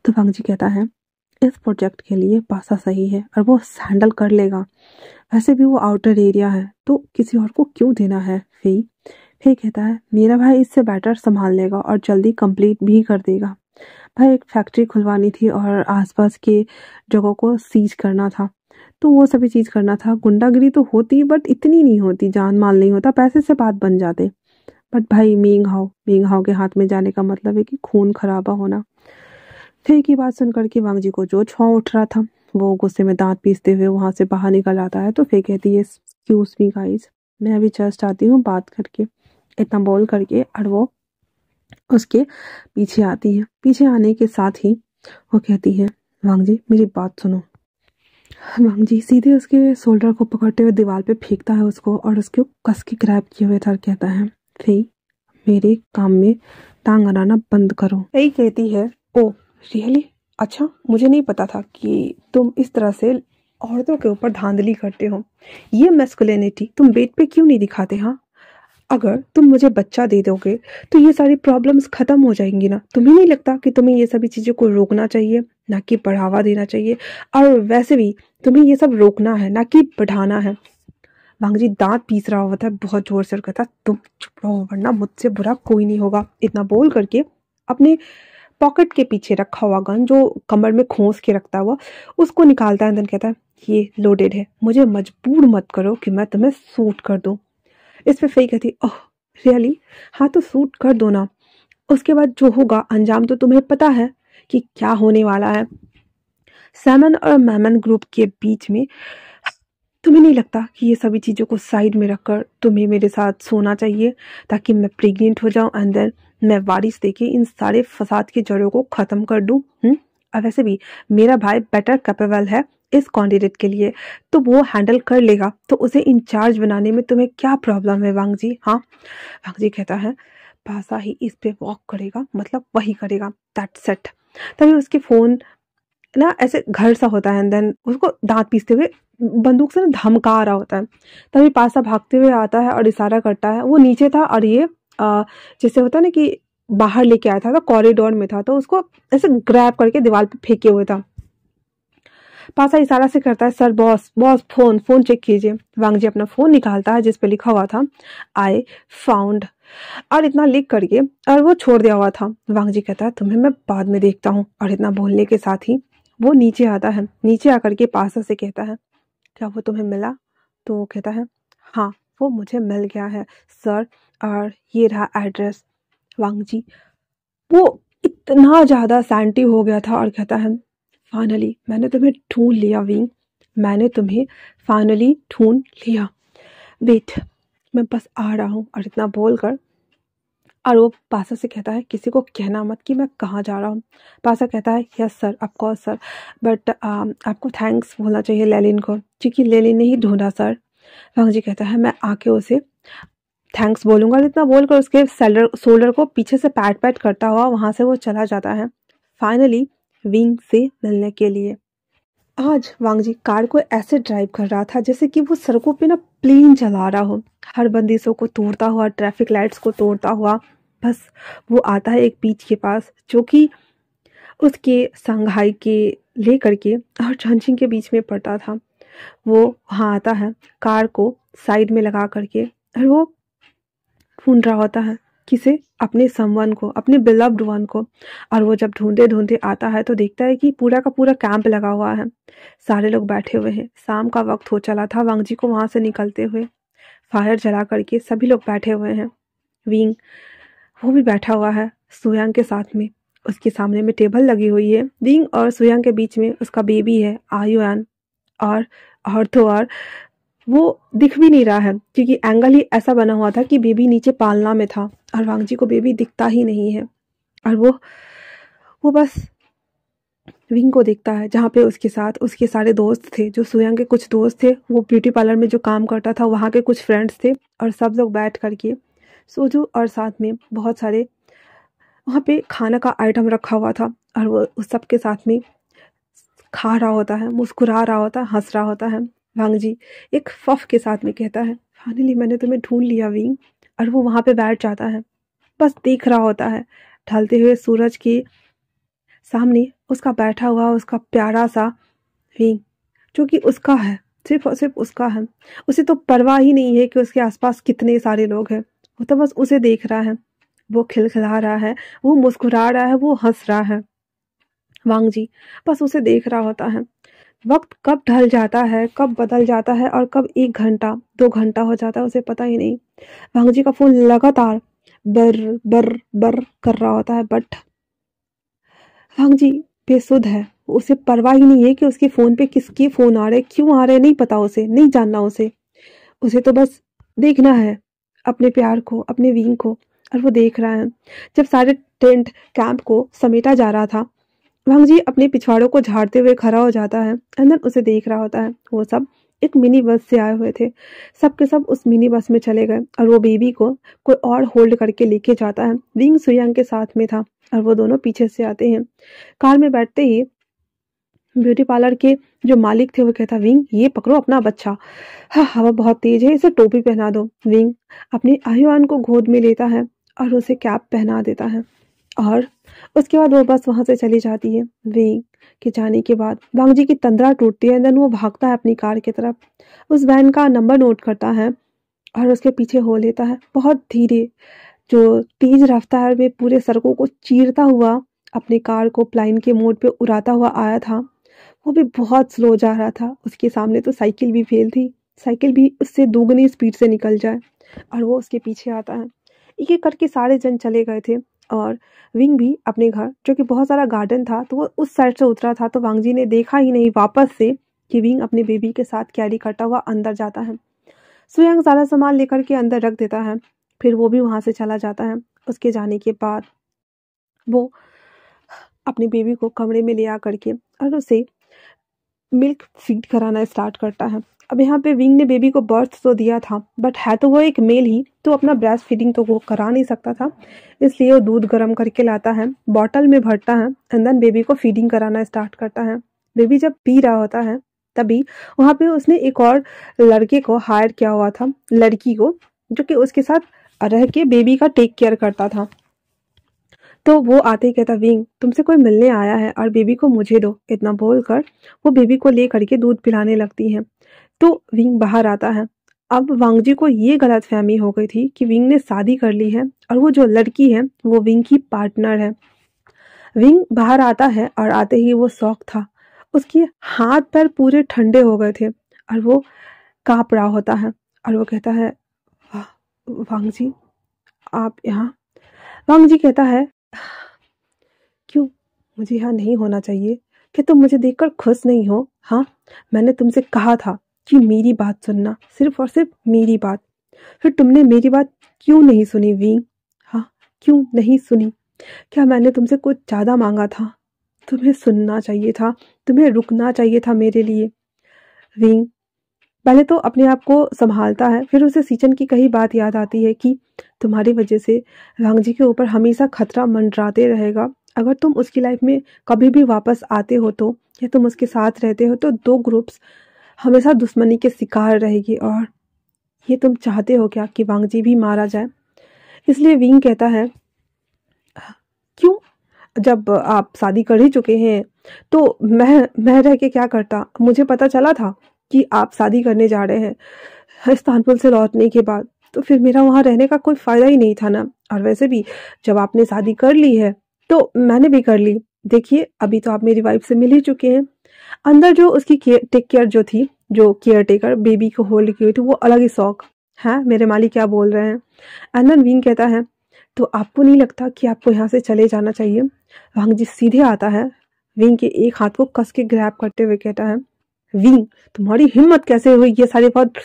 S1: तो वांगजी कहता है, इस प्रोजेक्ट के लिए पासा सही है और वो हैंडल कर लेगा, वैसे भी वो आउटर एरिया है तो किसी और को क्यों देना है। फे फे कहता है, मेरा भाई इससे बेटर संभाल लेगा और जल्दी कंप्लीट भी कर देगा। भाई एक फैक्ट्री खुलवानी थी और आसपास के जगहों को सीज करना था, तो वो सभी चीज़ करना था। गुंडागिरी तो होती बट इतनी नहीं होती, जान माल नहीं होता, पैसे से बात बन जाते। बट भाई मिंग हाओ के हाथ में जाने का मतलब है कि खून खराबा होना। फे की बात सुन करके वांगजी को जो छाँव उठ रहा था, वो गुस्से में दांत पीसते हुए वहां से बाहर निकल आता है। तो फे कहती है, एक्सक्यूज मी गाइस, मैं अभी जस्ट आती हूँ बात करके। इतना बोल करके और वो उसके पीछे आती है। पीछे आने के साथ ही वो कहती है, वांगजी मेरी बात सुनो। वांगजी सीधे उसके शोल्डर को पकड़ते हुए दीवार पे फेंकता है उसको और उसको कस के ग्रैब किए हुए था, कहता है, फे मेरे काम में टांग अड़ाना बंद करो। फे कहती है, ओ रियली, अच्छा मुझे नहीं पता था कि तुम इस तरह से औरतों के ऊपर धांधली करते हो। ये मैस्कुलिनिटी तुम बेड पे क्यों नहीं दिखाते? हाँ, अगर तुम मुझे बच्चा दे दोगे तो ये सारी प्रॉब्लम्स खत्म हो जाएंगी ना। तुम्हें नहीं लगता कि तुम्हें ये सभी चीज़ों को रोकना चाहिए, ना कि बढ़ावा देना चाहिए? और वैसे भी तुम्हें ये सब रोकना है, ना कि बढ़ाना है। वांगजी दांत पीस रहा हुआ था बहुत जोर से और कहता, तुम चुप रहो वरना मुझसे बुरा कोई नहीं होगा। इतना बोल करके अपने पॉकेट के पीछे रखा हुआ गन, जो कमर में खोस के रखता हुआ, उसको निकालता है। देन कहता है, ये लोडेड है, मुझे मजबूर मत करो कि मैं तुम्हें शूट कर दूं। इस पे फे कहती, ओह रियली, हाँ तो शूट कर दो ना, उसके बाद जो होगा अंजाम तो तुम्हें पता है कि क्या होने वाला है। सैमन और मैमन ग्रुप के बीच में तुम्हें नहीं लगता कि ये सभी चीज़ों को साइड में रखकर तुम्हें मेरे साथ सोना चाहिए, ताकि मैं प्रेग्नेंट हो जाऊं एंड देन मैं वारिस देके इन सारे फसाद की जड़ों को ख़त्म कर दूं। और वैसे भी मेरा भाई बेटर कैपेबल है इस कैंडिडेट के लिए, तो वो हैंडल कर लेगा, तो उसे इंचार्ज बनाने में तुम्हें क्या प्रॉब्लम है वांगजी? हाँ, वांगजी कहता है, पासा ही इस पे वॉक करेगा, मतलब वही करेगा, दैट्स इट। तभी उसके फ़ोन ना ऐसे घर सा होता है एंड देन उसको दांत पीसते हुए बंदूक से ना धमका रहा होता है। तभी पासा भागते हुए आता है और इशारा करता है। वो नीचे था और ये जैसे होता है ना कि बाहर लेके आया था, तो कॉरिडोर में था, तो उसको ऐसे ग्रैब करके दीवार पे फेंके हुए था। पासा इशारा से करता है, sir boss boss phone phone check कीजिए। वांगजी अपना फोन निकालता है जिस पे लिखा हुआ था, आई फाउंड, और इतना लिख करके और वो छोड़ दिया हुआ था। वांगजी कहता है, तुम्हें मैं बाद में देखता हूँ, और इतना बोलने के साथ ही वो नीचे आता है। नीचे आकर के पासा से कहता है, क्या वो तुम्हें मिला? तो वो कहता है, हाँ वो मुझे मिल गया है सर, और ये रहा एड्रेस। वांगजी वो इतना ज़्यादा सैंटी हो गया था और कहता है, फाइनली मैंने तुम्हें ढूंढ लिया विंग, मैंने तुम्हें फाइनली ढूंढ लिया, वेट मैं बस आ रहा हूँ। और इतना बोलकर और वो पासा से कहता है, किसी को कहना मत कि मैं कहाँ जा रहा हूँ। पासा कहता है, yes sir of course sir, but आपको थैंक्स बोलना चाहिए लेलिन को, क्योंकि लेलिन ने ही ढूंढा सर। वांगजी कहता है, मैं आके उसे थैंक्स बोलूँगा। इतना बोलकर उसके शोल्डर को पीछे से पैट पैट करता हुआ वहाँ से वो चला जाता है, फाइनली विंग से मिलने के लिए। आज वांगजी कार को ऐसे ड्राइव कर रहा था जैसे कि वो सड़कों पे ना प्लेन चला रहा हो, हर बंदिशों को तोड़ता हुआ, ट्रैफिक लाइट्स को तोड़ता हुआ। बस वो आता है एक बीच के पास जो कि उसके संघाई के लेकर के और चंचिंग के बीच में पड़ता था। वो वहाँ आता है कार को साइड में लगा करके, और वो ढूंढ रहा होता है किसे? अपने समवन को, अपने बिलव्ड वन को। और वो जब ढूंढते ढूंढते आता है तो देखता है कि पूरा का पूरा कैंप लगा हुआ है, सारे लोग बैठे हुए हैं। शाम का वक्त हो चला था वांगजी को वहां से निकलते हुए। फायर जला करके सभी लोग बैठे हुए हैं। विंग वो भी बैठा हुआ है सुयांग के साथ में, उसके सामने में टेबल लगी हुई है। विंग और सुयांग के बीच में उसका बेबी है आयुआन, और तो और वो दिख भी नहीं रहा है क्योंकि एंगल ही ऐसा बना हुआ था कि बेबी नीचे पालना में था और वांगजी को बेबी दिखता ही नहीं है। और वो बस विंग को देखता है, जहाँ पे उसके साथ उसके सारे दोस्त थे, जो सुयांग के कुछ दोस्त थे, वो ब्यूटी पार्लर में जो काम करता था वहाँ के कुछ फ्रेंड्स थे, और सब लोग बैठ करके सोजू और साथ में बहुत सारे वहाँ पे खाना का आइटम रखा हुआ था, और वो उस सब के साथ में खा रहा होता है, मुस्कुरा रहा होता है, हंस रहा होता है। वांगजी एक फफ के साथ में कहता है, फाइनली मैंने तुम्हें ढूंढ लिया विंग। और वो वहाँ पे बैठ जाता है, बस देख रहा होता है ढलते हुए सूरज के सामने उसका बैठा हुआ उसका प्यारा सा विंग, जो कि उसका है, सिर्फ और सिर्फ उसका है। उसे तो परवाह ही नहीं है कि उसके आसपास कितने सारे लोग हैं, वो तो बस उसे देख रहा है। वो खिलखिला रहा है, वो मुस्कुरा रहा है, वो हंस रहा है। वांगजी बस उसे देख रहा होता है। वक्त कब ढल जाता है, कब बदल जाता है, और कब 1 घंटा 2 घंटा हो जाता है, उसे पता ही नहीं। वांगजी का फोन लगातार बर बर बर कर रहा होता है, बट वांगजी बेसुध है। उसे परवाह ही नहीं है कि उसके फोन पे किसके फोन आ रहे, क्यों आ रहे, नहीं पता, उसे नहीं जानना। उसे तो बस देखना है अपने प्यार को, अपने विंग को, और वो देख रहा है। जब सारे टेंट कैंप को समेटा जा रहा था, वांगजी अपने पिछवाड़ों को झाड़ते हुए खड़ा हो जाता है। अंदर उसे देख रहा होता है। वो सब एक मिनी बस से आए हुए थे, सब के सब उस मिनी बस में चले गए, और वो बेबी को कोई और होल्ड करके लेके जाता है। विंग सुयांग के साथ में था, और वो दोनों पीछे से आते हैं। कार में बैठते ही ब्यूटी पार्लर के जो मालिक थे वो कहता, विंग ये पकड़ो अपना बच्चा, हाँ हवा बहुत तेज है, इसे टोपी पहना दो। विंग अपनी आयुआन को गोद में लेता है और उसे कैप पहना देता है, और उसके बाद वो बस वहां से चली जाती है। विंग के जाने के बाद वांगजी की तंद्रा टूटती है। देन वो भागता है अपनी कार की तरफ, उस वैन का नंबर नोट करता है और उसके पीछे हो लेता है बहुत धीरे। जो तेज रफ्तार में पूरे सड़कों को चीरता हुआ अपने कार को प्लाइन के मोड पे उड़ाता हुआ आया था, वो भी बहुत स्लो जा रहा था। उसके सामने तो साइकिल भी फेल थी, साइकिल भी उससे दोगुनी स्पीड से निकल जाए, और वो उसके पीछे आता है। एक एक करके सारे जन चले गए थे, और विंग भी अपने घर, जो कि बहुत सारा गार्डन था, तो वो उस साइड से उतरा था। तो वांगजी ने देखा ही नहीं वापस से कि विंग अपने बेबी के साथ कैरी करता हुआ अंदर जाता है। सुयांग सारा सामान लेकर के अंदर रख देता है, फिर वो भी वहां से चला जाता है। उसके जाने के बाद वो अपने बेबी को कमरे में ले आ करके और उसे मिल्क फीड कराना स्टार्ट करता है। अब यहाँ पे विंग ने बेबी को बर्थ तो दिया था, बट है तो वो एक मेल ही, तो अपना ब्रेस्ट फीडिंग तो वो करा नहीं सकता था। इसलिए वो दूध गर्म करके लाता है, बॉटल में भरता है, एंड देन बेबी को फीडिंग कराना स्टार्ट करता है। बेबी जब पी रहा होता है तभी वहाँ पे उसने एक और लड़के को हायर किया हुआ था, लड़की को, जो कि उसके साथ रह के बेबी का टेक केयर करता था। तो वो आते ही कहता, विंग तुमसे कोई मिलने आया है और बेबी को मुझे दो। इतना बोलकर वो बेबी को ले करके दूध पिलाने लगती है। तो विंग बाहर आता है। अब वांगजी को ये गलतफहमी हो गई थी कि विंग ने शादी कर ली है और वो जो लड़की है वो विंग की पार्टनर है। विंग बाहर आता है और आते ही वो शॉक था, उसके हाथ पैर पूरे ठंडे हो गए थे और वो कांप रहा होता है, और वो कहता है, वांगजी आप यहाँ? वांगजी कहता है, क्यों, मुझे यहाँ नहीं होना चाहिए? कि तुम मुझे देखकर खुश नहीं हो? हाँ, मैंने तुमसे कहा था कि मेरी बात सुनना, सिर्फ और सिर्फ मेरी बात। फिर तुमने मेरी बात क्यों नहीं सुनी विंग? हाँ, क्यों नहीं सुनी? क्या मैंने तुमसे कुछ ज़्यादा मांगा था? तुम्हें सुनना चाहिए था, तुम्हें रुकना चाहिए था मेरे लिए। विंग पहले तो अपने आप को संभालता है, फिर उसे सीचन की कही बात याद आती है कि तुम्हारी वजह से वांगजी के ऊपर हमेशा खतरा मंडराते रहेगा। अगर तुम उसकी लाइफ में कभी भी वापस आते हो तो, या तुम उसके साथ रहते हो तो, 2 ग्रुप्स हमेशा दुश्मनी के शिकार रहेगी। और ये तुम चाहते हो क्या कि वांगजी भी मारा जाए? इसलिए विंग कहता है, क्यों, जब आप शादी कर ही चुके हैं तो मैं रह के क्या करता? मुझे पता चला था कि आप शादी करने जा रहे हैं इस्तांबुल से लौटने के बाद, तो फिर मेरा वहां रहने का कोई फायदा ही नहीं था ना। और वैसे भी जब आपने शादी कर ली है तो मैंने भी कर ली। देखिए अभी तो आप मेरी वाइफ से मिल ही चुके हैं। अंदर जो उसकी टेक केयर जो थी, जो केयर टेकर बेबी को होल्ड की हुई थी, वो अलग ही शौक है। मेरे मालिक क्या बोल रहे हैं? एंड देन विंग कहता है, तो आपको नहीं लगता कि आपको यहाँ से चले जाना चाहिए? वांग जी सीधे आता है, विंग के एक हाथ को कस के ग्रैब करते हुए कहता है, विंग तुम्हारी हिम्मत कैसे हुई ये सारे वर्ड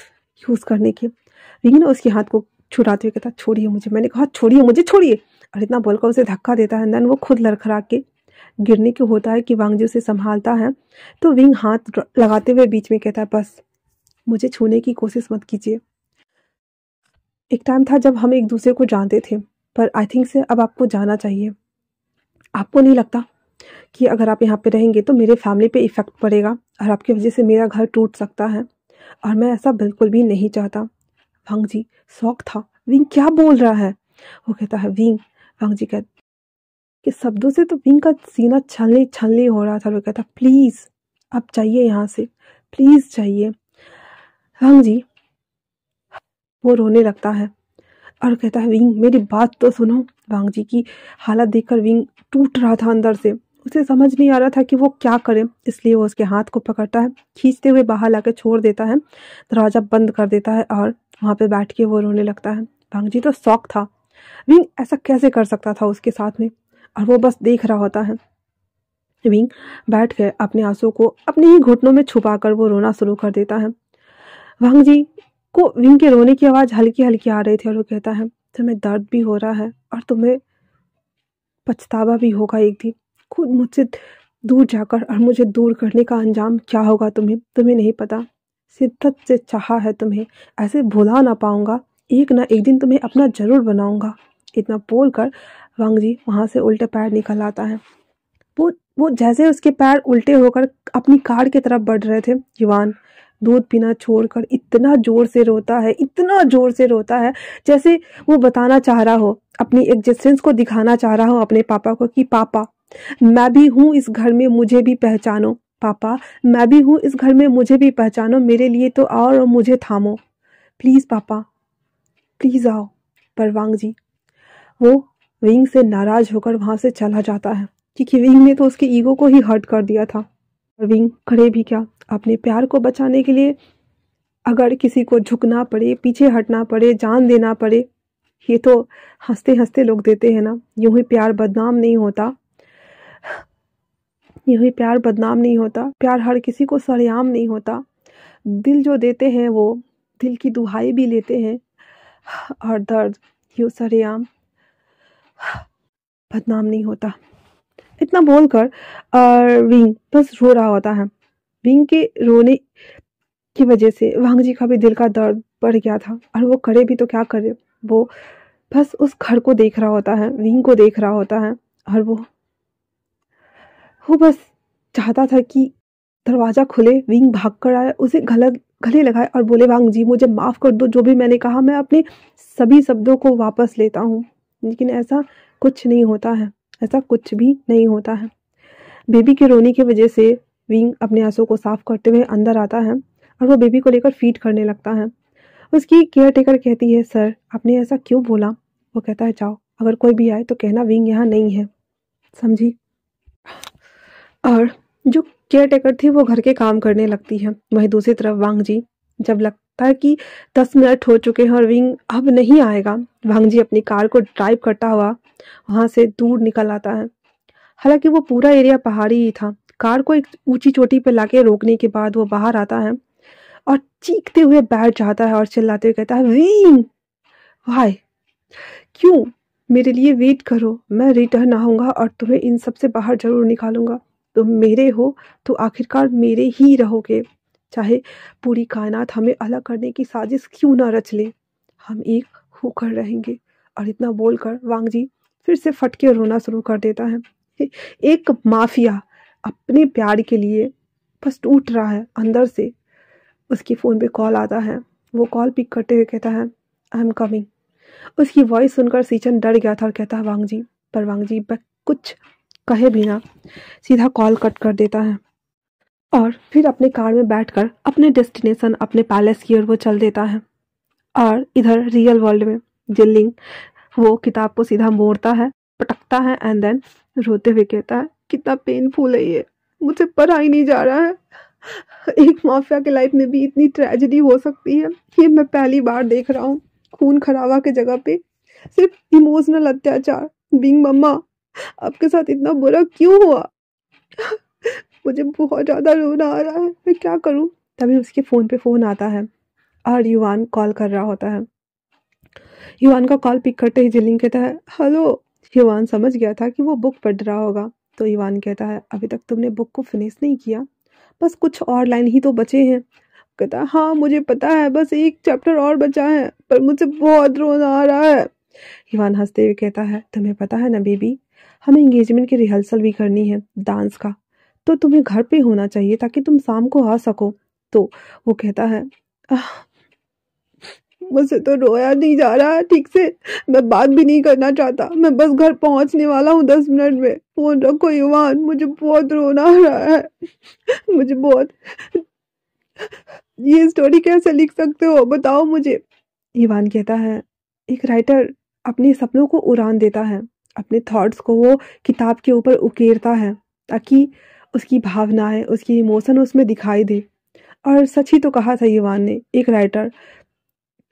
S1: यूज करने की। विंग ने उसके हाथ को छुड़ाते हुए कहता, छोड़िए मुझे, मैंने कहा छोड़िए मुझे, छोड़िए। और इतना बोलकर उसे धक्का देता है। देन वो खुद लड़खड़ा के गिरने को होता है कि वांग जी उसे संभालता है। तो विंग हाथ लगाते हुए बीच में कहता है, बस मुझे छूने की कोशिश मत कीजिए। एक टाइम था जब हम एक दूसरे को जानते थे, पर आई थिंक से अब आपको जाना चाहिए। आपको नहीं लगता कि अगर आप यहाँ पे रहेंगे तो मेरे फैमिली पे इफ़ेक्ट पड़ेगा और आपकी वजह से मेरा घर टूट सकता है, और मैं ऐसा बिल्कुल भी नहीं चाहता। वांग जी शौक था, विंग क्या बोल रहा है। वो कहता है विंग, वांग जी कहते कि शब्दों से तो विंग का सीना छलनी छलनी हो रहा था। वो कहता प्लीज़ आप जाइए यहाँ से, प्लीज़ जाइए। वांग जी वो रोने लगता है और कहता है, विंग मेरी बात तो सुनो। वांग जी की हालत देखकर विंग टूट रहा था अंदर से। उसे समझ नहीं आ रहा था कि वो क्या करे, इसलिए वो उसके हाथ को पकड़ता है, खींचते हुए बाहर लाकर छोड़ देता है, दरवाज़ा बंद कर देता है और वहाँ पे बैठ के वो रोने लगता है। वांग जी तो शौक था, विंग ऐसा कैसे कर सकता था उसके साथ में, और वो बस देख रहा होता है। विंग बैठ कर अपने आंसू को अपने ही घुटनों में छुपाकर वो रोना शुरू कर देता है। वांग जी को विंग के रोने की आवाज़ हल्की हल्की आ रही थी और वो कहता है, तुम्हें दर्द भी हो रहा है और तुम्हें पछतावा भी होगा एक दिन, खुद मुझसे दूर जाकर, और मुझे दूर करने का अंजाम क्या होगा तुम्हें नहीं पता। शिद्दत से चाहा है तुम्हें, ऐसे भुला ना पाऊंगा, एक ना एक दिन तुम्हें अपना जरूर बनाऊंगा। इतना बोलकर वांग जी वहाँ से उल्टे पैर निकल आता है। वो जैसे उसके पैर उल्टे होकर अपनी कार की तरफ बढ़ रहे थे, युवान दूध पीना छोड़कर इतना जोर से रोता है, इतना जोर से रोता है, जैसे वो बताना चाह रहा हो, अपनी एग्जिस्टेंस को दिखाना चाह रहा हो अपने पापा को कि पापा मैं भी हूँ इस घर में, मुझे भी पहचानो। पापा मैं भी हूँ इस घर में, मुझे भी पहचानो, मेरे लिए तो आओ और मुझे थामो, प्लीज़ पापा प्लीज़ आओ। पर वांग जी वो विंग से नाराज होकर वहाँ से चला जाता है, क्योंकि विंग ने तो उसके ईगो को ही हर्ट कर दिया था। और विंग करे भी क्या, अपने प्यार को बचाने के लिए अगर किसी को झुकना पड़े, पीछे हटना पड़े, जान देना पड़े, ये तो हंसते हंसते लोग देते हैं ना। यूं ही प्यार बदनाम नहीं होता, यूं ही प्यार बदनाम नहीं होता, प्यार हर किसी को सरेआम नहीं होता। दिल जो देते हैं वो दिल की दुहाई भी लेते हैं, और दर्द यूं सरेआम बदनाम नहीं होता। इतना बोलकर विंग बस रो रहा होता है। विंग के रोने की वजह से वांग जी का भी दिल का दर्द बढ़ गया था, और वो करे भी तो क्या करे, वो बस उस घर को देख रहा होता है, विंग को देख रहा होता है, और वो बस चाहता था कि दरवाज़ा खुले, विंग भाग कर आए, उसे गले लगाए और बोले, वांग जी मुझे माफ़ कर दो, जो भी मैंने कहा मैं अपने सभी शब्दों को वापस लेता हूँ। लेकिन ऐसा कुछ नहीं होता है, ऐसा कुछ भी नहीं होता है। बेबी के रोने की वजह से विंग अपने आंसू को साफ करते हुए अंदर आता है और वो बेबी को लेकर फीड करने लगता है। उसकी केयर टेकर कहती है, सर आपने ऐसा क्यों बोला। वो कहता है, जाओ अगर कोई भी आए तो कहना विंग यहाँ नहीं है, समझी। और जो केयर टेकर थी वो घर के काम करने लगती है। वहीं दूसरी तरफ वांग जी, जब लगता है कि 10 मिनट हो चुके हैं और विंग अब नहीं आएगा, वांग जी अपनी कार को ड्राइव करता हुआ वहाँ से दूर निकल आता है। हालांकि वो पूरा एरिया पहाड़ी ही था। कार को एक ऊंची चोटी पर लाके रोकने के बाद वो बाहर आता है और चीखते हुए बैठ जाता है और चिल्लाते हुए कहता है, विंग वाई, क्यों, मेरे लिए वेट करो, मैं रिटर्न आऊँगा और तुम्हें इन सब से बाहर जरूर निकालूंगा। तुम मेरे हो तो आखिरकार मेरे ही रहोगे, चाहे पूरी कायनात हमें अलग करने की साजिश क्यों ना रच ले, हम एक होकर रहेंगे। और इतना बोलकर वांग जी फिर से फट के रोना शुरू कर देता है। एक माफिया अपने प्यार के लिए बस टूट रहा है अंदर से। उसके फ़ोन पे कॉल आता है, वो कॉल पिक करते हुए कहता है, आई एम कमिंग। उसकी वॉइस सुनकर सीचन डर गया था और कहता है, वांग जी। पर वांग जी कुछ कहे बिना सीधा कॉल कट कर देता है और फिर अपने कार में बैठकर अपने डेस्टिनेशन, अपने पैलेस की ओर वो चल देता है। और इधर रियल वर्ल्ड में जिनलिंग वो किताब को सीधा मोड़ता है, पटकता है एंड देन रोते हुए कहता है, कितना पेनफुल है ये, मुझे पढ़ा ही नहीं जा रहा है। एक माफिया के लाइफ में भी इतनी ट्रेजेडी हो सकती है, ये मैं पहली बार देख रहा हूँ। खून खराबा के जगह पे सिर्फ इमोशनल अत्याचार। बिंग मम्मा आपके साथ इतना बुरा क्यों हुआ? मुझे बहुत ज़्यादा रोना आ रहा है, मैं क्या करूँ? तभी उसके फ़ोन पे फ़ोन आता है और युवान कॉल कर रहा होता है। युवान का कॉल पिक करते ही जिलिंग कहता है, हेलो। युवान समझ गया था कि वो बुक पढ़ रहा होगा, तो युवान कहता है, अभी तक तुमने बुक को फिनिश नहीं किया? बस कुछ और लाइन ही तो बचे हैं। कहता है, हाँ मुझे पता है, बस एक चैप्टर और बचा है, पर मुझे बहुत रोना आ रहा है। युवान हंसते हुए कहता है, तुम्हें पता है ना बेबी, हमें एंगेजमेंट की रिहर्सल भी करनी है डांस का, तो तुम्हें घर पे होना चाहिए ताकि तुम शाम को आ सको। तो वो कहता है, "आह, मुझसे तो रोया नहीं जा रहा है ठीक से, मैं बात भी नहीं करना चाहता, मैं बस घर पहुंचने वाला हूँ 10 मिनट में, फोन रखो युवान, मुझे बहुत रोना आ रहा है। मुझे बहुत, ये स्टोरी कैसे लिख सकते हो, बताओ मुझे। युवान कहता है, एक राइटर अपने सपनों को उड़ान देता है, अपने थॉट्स को वो किताब के ऊपर उकेरता है ताकि उसकी भावनाएं, उसकी इमोशन उसमें दिखाई दे। और सच ही तो कहा था युवान ने, एक राइटर,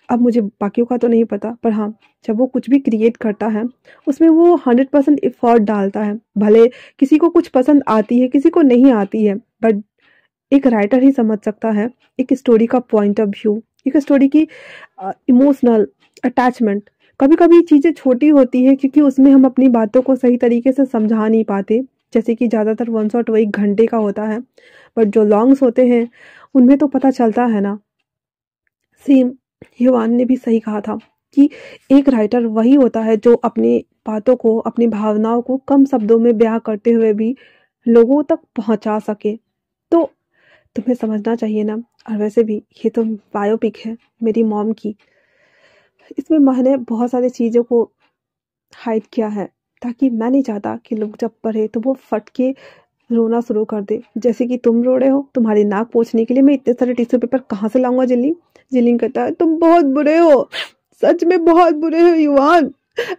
S1: अब मुझे बाकियों का तो नहीं पता, पर हाँ, जब वो कुछ भी क्रिएट करता है उसमें वो 100% एफर्ट डालता है। भले किसी को कुछ पसंद आती है, किसी को नहीं आती है, बट एक राइटर ही समझ सकता है एक स्टोरी का पॉइंट ऑफ व्यू, एक स्टोरी की इमोशनल अटैचमेंट। कभी कभी चीज़ें छोटी होती है क्योंकि उसमें हम अपनी बातों को सही तरीके से समझा नहीं पाते, जैसे कि ज़्यादातर वन शॉट वो 1 घंटे का होता है, बट जो लॉन्ग्स होते हैं उनमें तो पता चलता है ना। सेम युवान ने भी सही कहा था कि एक राइटर वही होता है जो अपनी बातों को, अपनी भावनाओं को कम शब्दों में बयां करते हुए भी लोगों तक पहुंचा सके। तो तुम्हें समझना चाहिए ना। और वैसे भी ये तो बायोपिक है मेरी मॉम की, इसमें मैंने बहुत सारी चीज़ों को हाइड किया है ताकि मैं नहीं चाहता कि लोग जब पढ़े तो वो फट के रोना शुरू कर दे, जैसे कि तुम रो रहे हो। तुम्हारी नाक पोंछने के लिए मैं इतने सारे टिश्यू पेपर कहाँ से लाऊंगा जिलिंग? जिलिंग कहता है, तुम बहुत बुरे हो, सच में बहुत बुरे हो युवान,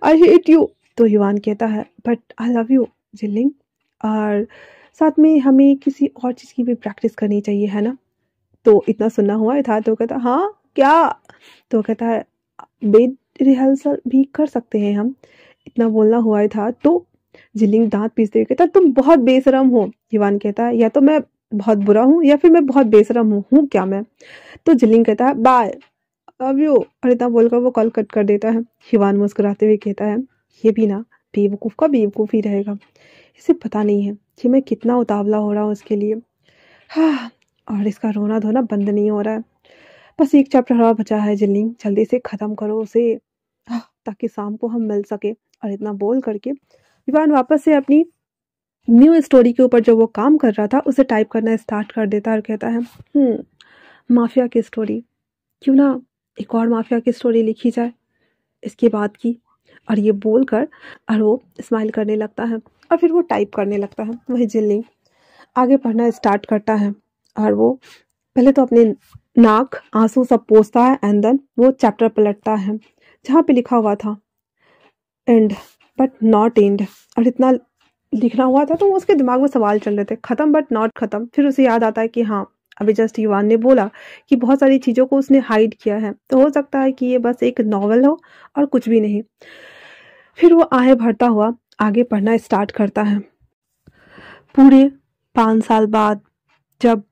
S1: आई हेट यू। तो युवान कहता है, बट आई लव यू जिलिंग, और साथ में हमें किसी और चीज़ की भी प्रैक्टिस करनी चाहिए, है ना? तो इतना सुनना हुआ था तो कहता, हाँ क्या? तो कहता है, बेड रिहर्सल भी कर सकते हैं हम। इतना बोलना हुआ था तो जिलिंग दांत पीसते हुए कहता, तुम बहुत बेशरम हो। युवान कहता है, या तो मैं बहुत बुरा हूँ या फिर मैं बहुत बेशरम हूँ क्या मैं? तो जिलिंग कहता है, बाय, लव यू, और इतना बोलकर वो कॉल कट कर देता है। युवान मुस्कुराते हुए कहता है, ये भी ना बेवकूफ़ का बेवकूफ़ ही रहेगा, इसे पता नहीं है कि मैं कितना उतावला हो रहा हूँ उसके लिए। हाँ, और इसका रोना धोना बंद नहीं हो रहा है। बस एक चैप्टर और बचा है जिलिंग, जल्दी से ख़त्म करो उसे, ताकि शाम को हम मिल सके। और इतना बोल करके विवान वापस से अपनी न्यू स्टोरी के ऊपर जो वो काम कर रहा था उसे टाइप करना स्टार्ट कर देता है और कहता है, माफिया की स्टोरी, क्यों ना एक और माफिया की स्टोरी लिखी जाए इसके बाद की। और ये बोलकर और वो स्माइल करने लगता है और फिर वो टाइप करने लगता है। वही जिलिंग आगे पढ़ना स्टार्ट करता है और वो पहले तो अपने नाक आंसू सब पोंछता है एंड देन वो चैप्टर पलटता है जहाँ पे लिखा हुआ था एंड बट नॉट एंड। और इतना लिखना हुआ था तो उसके दिमाग में सवाल चल रहे थे, खत्म बट नॉट खत्म। फिर उसे याद आता है कि हाँ, अभी जस्ट युवान ने बोला कि बहुत सारी चीज़ों को उसने हाइड किया है, तो हो सकता है कि ये बस एक नॉवल हो और कुछ भी नहीं। फिर वो आहे भरता हुआ आगे पढ़ना स्टार्ट करता है। पूरे 5 साल बाद, जब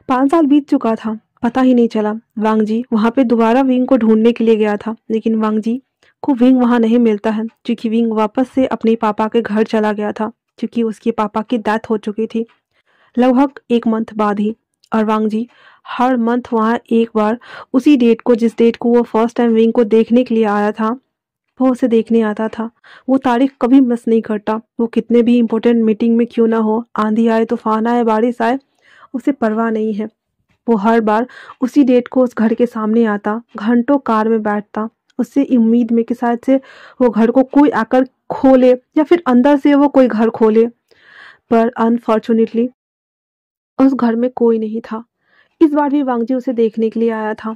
S1: 5 साल बीत चुका था, पता ही नहीं चला। वांग जी वहाँ पे दोबारा विंग को ढूंढने के लिए गया था, लेकिन वांग जी को विंग वहाँ नहीं मिलता है क्योंकि विंग वापस से अपने पापा के घर चला गया था क्योंकि उसके पापा की डेथ हो चुकी थी लगभग 1 मंथ बाद ही। और वांग जी हर मंथ वहाँ एक बार उसी डेट को, जिस डेट को वो फर्स्ट टाइम विंग को देखने के लिए आया था, वो उसे देखने आता था। वो तारीख कभी मिस नहीं करता, वो कितने भी इम्पोर्टेंट मीटिंग में क्यों ना हो, आंधी आए तूफान आए बारिश आए, उसे परवाह नहीं है। वो हर बार उसी डेट को उस घर के सामने आता, घंटों कार में बैठता, उससे उम्मीद में कि शायद से वो घर को कोई आकर खोले या फिर अंदर से वो कोई घर खोले। पर अनफॉर्चुनेटली उस घर में कोई नहीं था। इस बार भी वांगजी उसे देखने के लिए आया था,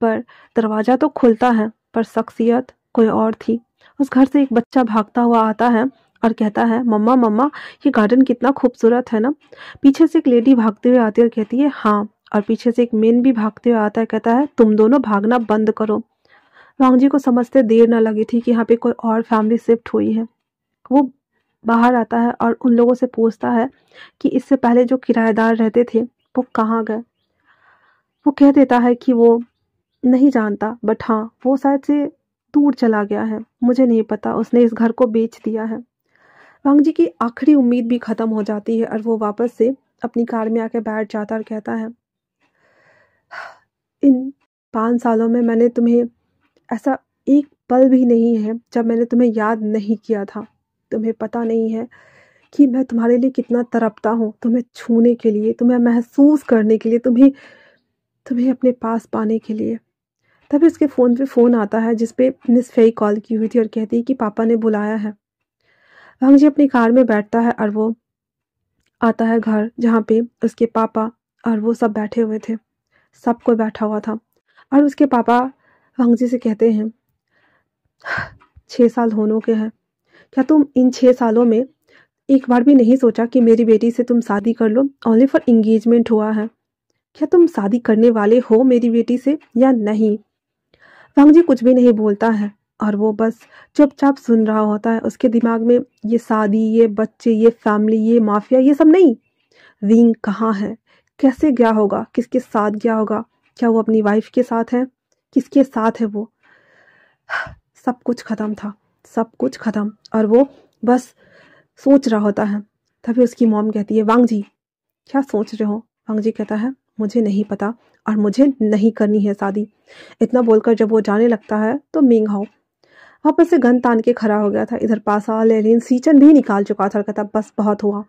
S1: पर दरवाजा तो खुलता है पर शख्सियत कोई और थी। उस घर से एक बच्चा भागता हुआ आता है और कहता है, मम्मा मम्मा, ये गार्डन कितना खूबसूरत है ना। पीछे से एक लेडी भागते हुए आती है और कहती है, हाँ। और पीछे से एक मेन भी भागते हुए आता है, कहता है, तुम दोनों भागना बंद करो। वांगजी को समझते देर न लगी थी कि यहाँ पे कोई और फैमिली शिफ्ट हुई है। वो बाहर आता है और उन लोगों से पूछता है कि इससे पहले जो किराएदार रहते थे वो कहाँ गए। वो कह देता है कि वो नहीं जानता, बट हाँ वो शायद से दूर चला गया है, मुझे नहीं पता, उसने इस घर को बेच दिया है। वांग जी की आखिरी उम्मीद भी खत्म हो जाती है और वो वापस से अपनी कार में आके बैठ जाता और कहता है, इन 5 सालों में मैंने तुम्हें ऐसा एक पल भी नहीं है जब मैंने तुम्हें याद नहीं किया था। तुम्हें पता नहीं है कि मैं तुम्हारे लिए कितना तड़पता हूँ, तुम्हें छूने के लिए, तुम्हें महसूस करने के लिए, तुम्हें तुम्हें अपने पास पाने के लिए। तभी उसके फ़ोन पे फ़ोन आता है जिस पे मिस फेई कॉल की हुई थी और कहती है कि पापा ने बुलाया है। वांग जी अपनी कार में बैठता है और वो आता है घर जहाँ पे उसके पापा और वो सब बैठे हुए थे। सब कोई बैठा हुआ था और उसके पापा वांग जी से कहते हैं, 6 साल होने के हैं, क्या तुम इन 6 सालों में एक बार भी नहीं सोचा कि मेरी बेटी से तुम शादी कर लो? ओनली फॉर एंगेजमेंट हुआ है, क्या तुम शादी करने वाले हो मेरी बेटी से या नहीं? वांग जी कुछ भी नहीं बोलता है और वो बस चुपचाप सुन रहा होता है। उसके दिमाग में ये शादी, ये बच्चे, ये फैमिली, ये माफिया, ये सब नहीं। विंग कहाँ है, कैसे गया होगा, किसके साथ गया होगा, क्या वो अपनी वाइफ के साथ है, किसके साथ है वो? सब कुछ खत्म था, सब कुछ खत्म और वो बस सोच रहा होता है। तभी उसकी मॉम कहती है, वांग जी क्या सोच रहे हो? वांग जी कहता है, मुझे नहीं पता और मुझे नहीं करनी है शादी। इतना बोलकर जब वो जाने लगता है तो मिंग हाओ वापस से गन तान के खड़ा हो गया था। इधर पासा लेलिन सीचन भी निकाल चुका था और कहता, बस बहुत हुआ,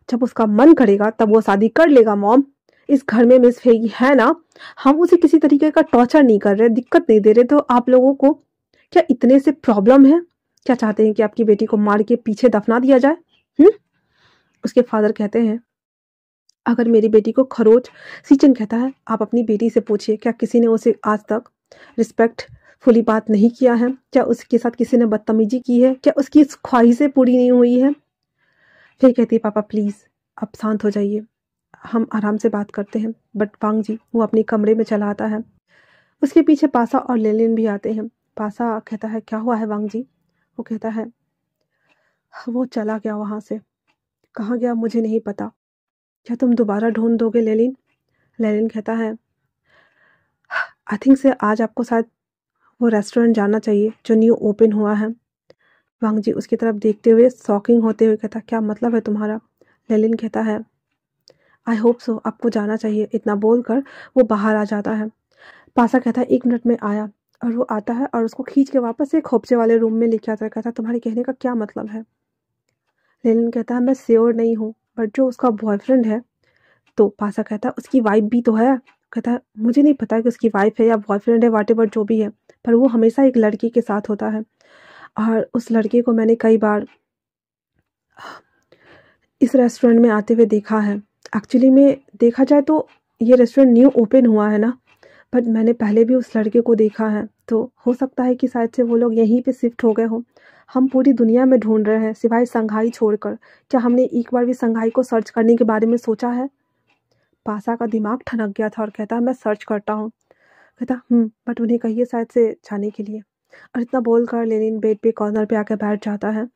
S1: जब उसका मन करेगा तब वो शादी कर लेगा मॉम। इस घर में मिस फेगी है ना, हम उसे किसी तरीके का टॉर्चर नहीं कर रहे, दिक्कत नहीं दे रहे, तो आप लोगों को क्या इतने से प्रॉब्लम है? क्या चाहते हैं कि आपकी बेटी को मार के पीछे दफना दिया जाए? उसके फादर कहते हैं, अगर मेरी बेटी को खरोच, सीचन कहता है, आप अपनी बेटी से पूछिए, क्या किसी ने उसे आज तक रिस्पेक्टफुली बात नहीं किया है? क्या उसके साथ किसी ने बदतमीजी की है? क्या उसकी ख्वाहिशें पूरी नहीं हुई है? फिर कहती है, पापा प्लीज़ आप शांत हो जाइए, हम आराम से बात करते हैं। बट वांग जी वो अपने कमरे में चला आता है। उसके पीछे पासा और लेलिन भी आते हैं। पासा कहता है, क्या हुआ है वांग जी? वो कहता है, वो चला गया वहाँ से, कहाँ गया मुझे नहीं पता, क्या तुम दोबारा ढूंढ दोगे लेलिन? लेलिन कहता है, आई थिंक से आज आपको शायद वो रेस्टोरेंट जाना चाहिए जो न्यू ओपन हुआ है। वांग जी उसकी तरफ देखते हुए शॉकिंग होते हुए कहता, क्या मतलब है तुम्हारा? लेलिन कहता है, आई होप सो, आपको जाना चाहिए। इतना बोलकर वो बाहर आ जाता है। पासा कहता है, 1 मिनट में आया, और वो आता है और उसको खींच के वापस एक खोपचे वाले रूम में लेके आता है। कहता है, तुम्हारे कहने का क्या मतलब है? लेलिन कहता है, मैं श्योर नहीं हूँ, बट जो उसका बॉयफ्रेंड है, तो पासा कहता है, उसकी वाइफ भी तो है। कहता है, मुझे नहीं पता कि उसकी वाइफ है या बॉयफ्रेंड है, व्हाटएवर जो भी है, पर वो हमेशा एक लड़की के साथ होता है और उस लड़के को मैंने कई बार इस रेस्टोरेंट में आते हुए देखा है। एक्चुअली में देखा जाए तो ये रेस्टोरेंट न्यू ओपन हुआ है ना, बट मैंने पहले भी उस लड़के को देखा है, तो हो सकता है कि शायद से वो लोग यहीं पे शिफ्ट हो गए हों। हम पूरी दुनिया में ढूंढ रहे हैं सिवाय संघाई छोड़कर, क्या हमने एक बार भी संघाई को सर्च करने के बारे में सोचा है? पासा का दिमाग ठनक गया था और कहता, मैं सर्च करता हूँ। कहता, बट उन्हें कहिए शायद से जाने के लिए। और इतना बोलकर लेनिन बेड पे कॉर्नर पे आकर बैठ जाता है।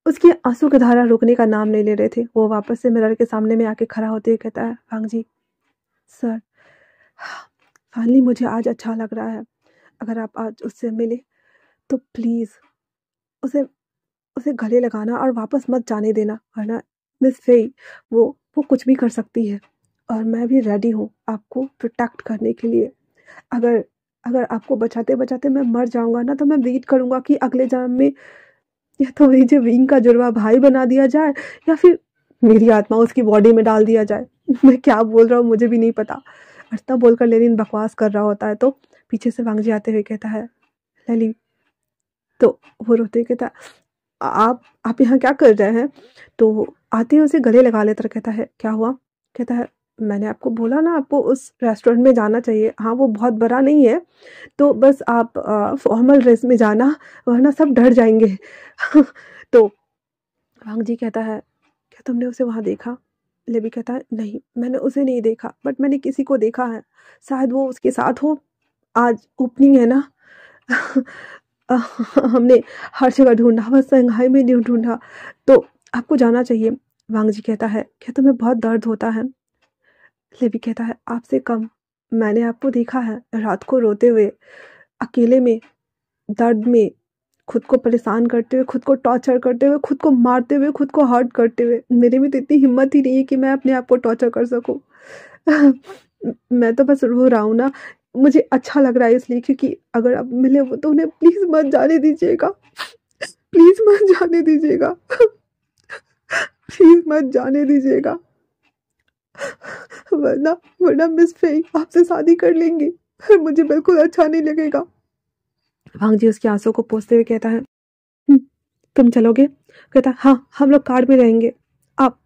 S1: उसकी आंसू की धारा रुकने का नाम नहीं ले रहे थे। वो वापस से मिरर के सामने में आके खड़ा होते हुए कहता है, वांग जी सर, फाइनली मुझे आज अच्छा लग रहा है। अगर आप आज उससे मिले तो प्लीज़ उसे उसे गले लगाना और वापस मत जाने देना, वरना मिस फेई वो कुछ भी कर सकती है और मैं भी रेडी हूँ आपको प्रोटेक्ट करने के लिए। अगर अगर आपको बचाते बचाते मैं मर जाऊंगा ना, तो मैं वेट करूंगा कि अगले जन्म में या तो मुझे विंग का जुड़वा भाई बना दिया जाए या फिर मेरी आत्मा उसकी बॉडी में डाल दिया जाए। मैं क्या बोल रहा हूँ मुझे भी नहीं पता। और इतना बोलकर लेनिन बकवास कर रहा होता है तो पीछे से वांग जी आते हुए कहता है, लली, तो वो रोते कहता है, आप यहाँ क्या कर रहे हैं? तो आते ही उसे गले लगा लेता, कहता है, क्या हुआ? कहता है, मैंने आपको बोला ना आपको उस रेस्टोरेंट में जाना चाहिए। हाँ वो बहुत बड़ा नहीं है, तो बस आप फॉर्मल ड्रेस में जाना, वरना सब डर जाएंगे। तो वांग जी कहता है, क्या तुमने उसे वहाँ देखा? लेवी कहता है, नहीं मैंने उसे नहीं देखा, बट मैंने किसी को देखा है, शायद वो उसके साथ हो। आज ओपनिंग है ना। हमने हर जगह ढूंढा, बस शंघाई में नहीं ढूंढा, तो आपको जाना चाहिए। वांग जी कहता है, क्या तुम्हें बहुत दर्द होता है? लेवी कहता है, आपसे कम। मैंने आपको देखा है रात को रोते हुए, अकेले में, दर्द में, खुद को परेशान करते हुए, खुद को टॉर्चर करते हुए, खुद को मारते हुए, खुद को हर्ट करते हुए। मेरे में तो इतनी हिम्मत ही नहीं है कि मैं अपने आप को टॉर्चर कर सकूं। मैं तो बस रो रहा हूँ ना, मुझे अच्छा लग रहा है इसलिए, क्योंकि अगर आप मिले हो तो उन्हें प्लीज मत जाने दीजिएगा, प्लीज मत जाने दीजिएगा, प्लीज मत जाने दीजिएगा, वरना वरना मिस फेई आपसे शादी कर लेंगी, मुझे बिल्कुल अच्छा नहीं लगेगा। वांग जी उसके आंसू को पोंछते हुए कहता है, तुम चलोगे? कहता, हाँ हम लोग कार में रहेंगे, आप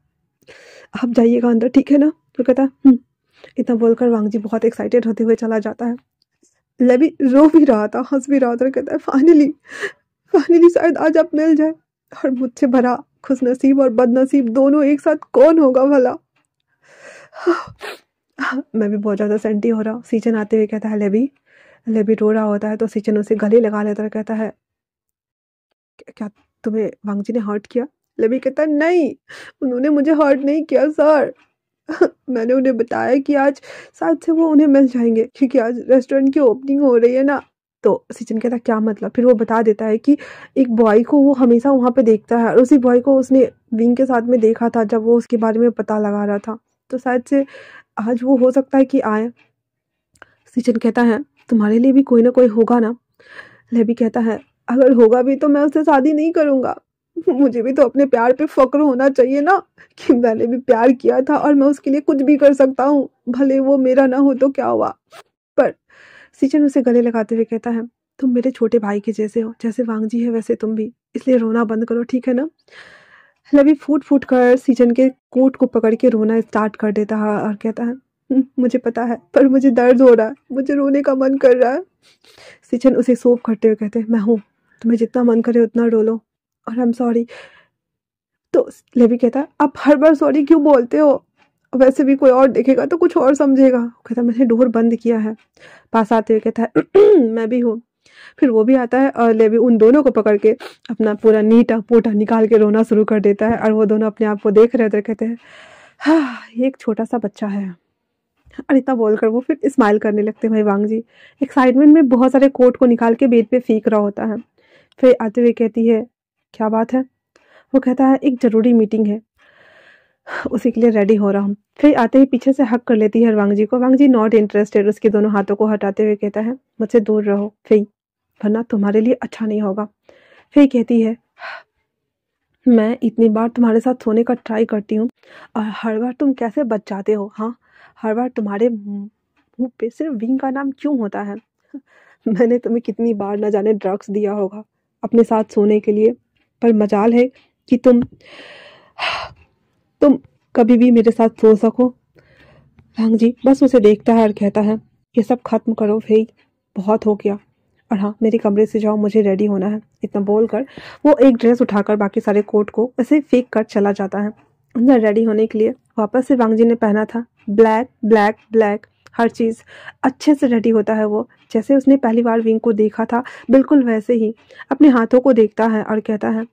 S1: जाइएगा अंदर, ठीक है ना? तो कहता, इतना बोलकर वांग जी बहुत एक्साइटेड होते हुए चला जाता है। लेवी रो भी रहा था, हंस भी रहा था, कहता है, फाइनली शायद आज आप मिल जाए, और मुझसे भरा खुशनसीब और बदनसीब दोनों एक साथ कौन होगा भला? मैं भी बहुत ज़्यादा सेंटी हो रहा हूँ। सीचन आते हुए कहता है, लेवी रो रहा होता है तो सीचन उसे गले लगा लेता है, कहता है, क्या तुम्हें वांग जी ने हर्ट किया? लेवी कहता है, नहीं, उन्होंने मुझे हर्ट नहीं किया सर। मैंने उन्हें बताया कि आज शायद से वो उन्हें मिल जाएंगे, क्योंकि आज रेस्टोरेंट की ओपनिंग हो रही है ना। तो सीचन कहता, क्या मतलब? फिर वो बता देता है कि एक बॉय को वो हमेशा वहाँ पे देखता है, और उसी बॉय को उसने विंग के साथ में देखा था जब वो उसके बारे में पता लगा रहा था, तो शायद से आज वो हो सकता है कि आए। सीचन कहता है, तुम्हारे लिए भी कोई ना कोई होगा ना? लेवी कहता है, अगर होगा भी तो मैं उससे शादी नहीं करूंगा, मुझे भी तो अपने प्यार पे फक्र होना चाहिए ना, कि मैंने भी प्यार किया था और मैं उसके लिए कुछ भी कर सकता हूँ, भले वो मेरा ना हो तो क्या हुआ। पर सीचन उसे गले लगाते हुए कहता है, तुम मेरे छोटे भाई के जैसे हो, जैसे वांग जी है वैसे तुम भी, इसलिए रोना बंद करो, ठीक है ना? लवी फूट फूट कर सीचन के कोट को पकड़ के रोना स्टार्ट कर देता है और कहता है, मुझे पता है, पर मुझे दर्द हो रहा है, मुझे रोने का मन कर रहा है। सीचन उसे सोप करते हुए कहते हैं, मैं हूँ, तुम्हें जितना मन करे उतना रो लो, और आई एम सॉरी। तो लेवी कहता है, आप हर बार सॉरी क्यों बोलते हो? वैसे भी कोई और देखेगा तो कुछ और समझेगा। कहता, मैंने डोर बंद किया है। पास आते हुए कहता है, मैं भी हूँ। फिर वो भी आता है और लेवी उन दोनों को पकड़ के अपना पूरा नीटा पोटा निकाल के रोना शुरू कर देता है, और वो दोनों अपने आप को देख रहे थे, कहते हैं, हाँ ये एक छोटा सा बच्चा है। और इतना बोलकर वो फिर स्माइल करने लगते हैं। भाई वांग जी एक्साइटमेंट में बहुत सारे कोट को निकाल के बेड पे फेंक रहा होता है। फिर आते हुए कहती है, क्या बात है? वो कहता है, एक जरूरी मीटिंग है, उसी के लिए रेडी हो रहा हूँ। फिर आते ही पीछे से हक कर लेती है वांग जी को। वांग जी नॉट इंटरेस्टेड, उसके दोनों हाथों को हटाते हुए कहता है, मुझसे दूर रहो फिर, वरना तुम्हारे लिए अच्छा नहीं होगा। फिर कहती है, मैं इतनी बार तुम्हारे साथ सोने का ट्राई करती हूँ और हर बार तुम कैसे बच जाते हो? हाँ, हर बार तुम्हारे मुंह पे सिर्फ विंग का नाम क्यों होता है? मैंने तुम्हें कितनी बार न जाने ड्रग्स दिया होगा अपने साथ सोने के लिए, पर मजाल है कि तुम कभी भी मेरे साथ सो सको। वांग जी बस उसे देखता है और कहता है, ये सब खत्म करो भाई, बहुत हो गया, और हाँ मेरे कमरे से जाओ, मुझे रेडी होना है। इतना बोलकर वो एक ड्रेस उठाकर बाकी सारे कोट को ऐसे फेंक कर चला जाता है अंदर रेडी होने के लिए। वापस से वांग जी ने पहना था ब्लैक ब्लैक ब्लैक, हर चीज़ अच्छे से रेडी होता है वो, जैसे उसने पहली बार विंग को देखा था बिल्कुल वैसे ही। अपने हाथों को देखता है और कहता है,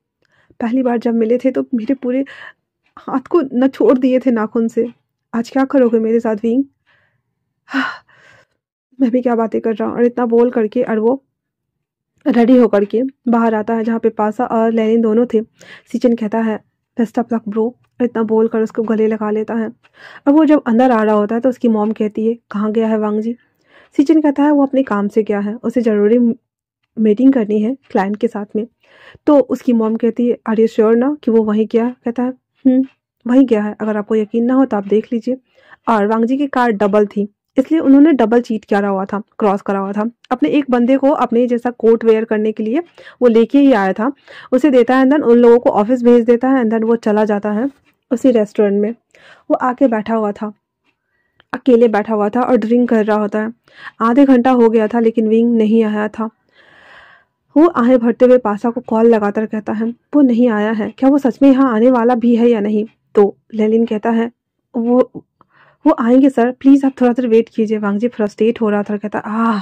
S1: पहली बार जब मिले थे तो मेरे पूरे हाथ को न छोड़ दिए थे नाखून से, आज क्या करोगे मेरे साथ विंग? मैं भी क्या बातें कर रहा हूँ। और इतना बोल करके और वो रेडी होकर के बाहर आता है, जहाँ पे पासा और लेनिन दोनों थे। सीचन कहता है, बेस्ट ऑफ लक ब्रो, इतना बोल कर उसको गले लगा लेता है। अब वो जब अंदर आ रहा होता है तो उसकी मॉम कहती है, कहाँ गया है वांग जी? सीचन कहता है, वो अपने काम से गया है, उसे ज़रूरी मीटिंग करनी है क्लाइंट के साथ में। तो उसकी मॉम कहती है, आर यू श्योर ना कि वो वहीं गया? कहता है, वहीं गया है, अगर आपको यकीन ना हो तो आप देख लीजिए। और वांग जी की कार डबल थी, इसलिए उन्होंने डबल चीट करा हुआ था, क्रॉस करा हुआ था। अपने एक बंदे को अपने जैसा कोट वेयर करने के लिए वो लेके ही आया था, उसे देता है, एंड देन उन लोगों को ऑफिस भेज देता है, एंड देन वो चला जाता है उसी रेस्टोरेंट में। वो आके बैठा हुआ था, अकेले बैठा हुआ था और ड्रिंक कर रहा होता है। आधे घंटा हो गया था लेकिन विंग नहीं आया था। वो आहें भरते हुए पासा को कॉल लगाकर कहता है, वो नहीं आया है, क्या वो सच में यहाँ आने वाला भी है या नहीं? तो लेलिन कहता है, वो आएंगे सर, प्लीज़ आप थोड़ा देर वेट कीजिए। वांग जी फ्रस्ट्रेट हो रहा था, कहता,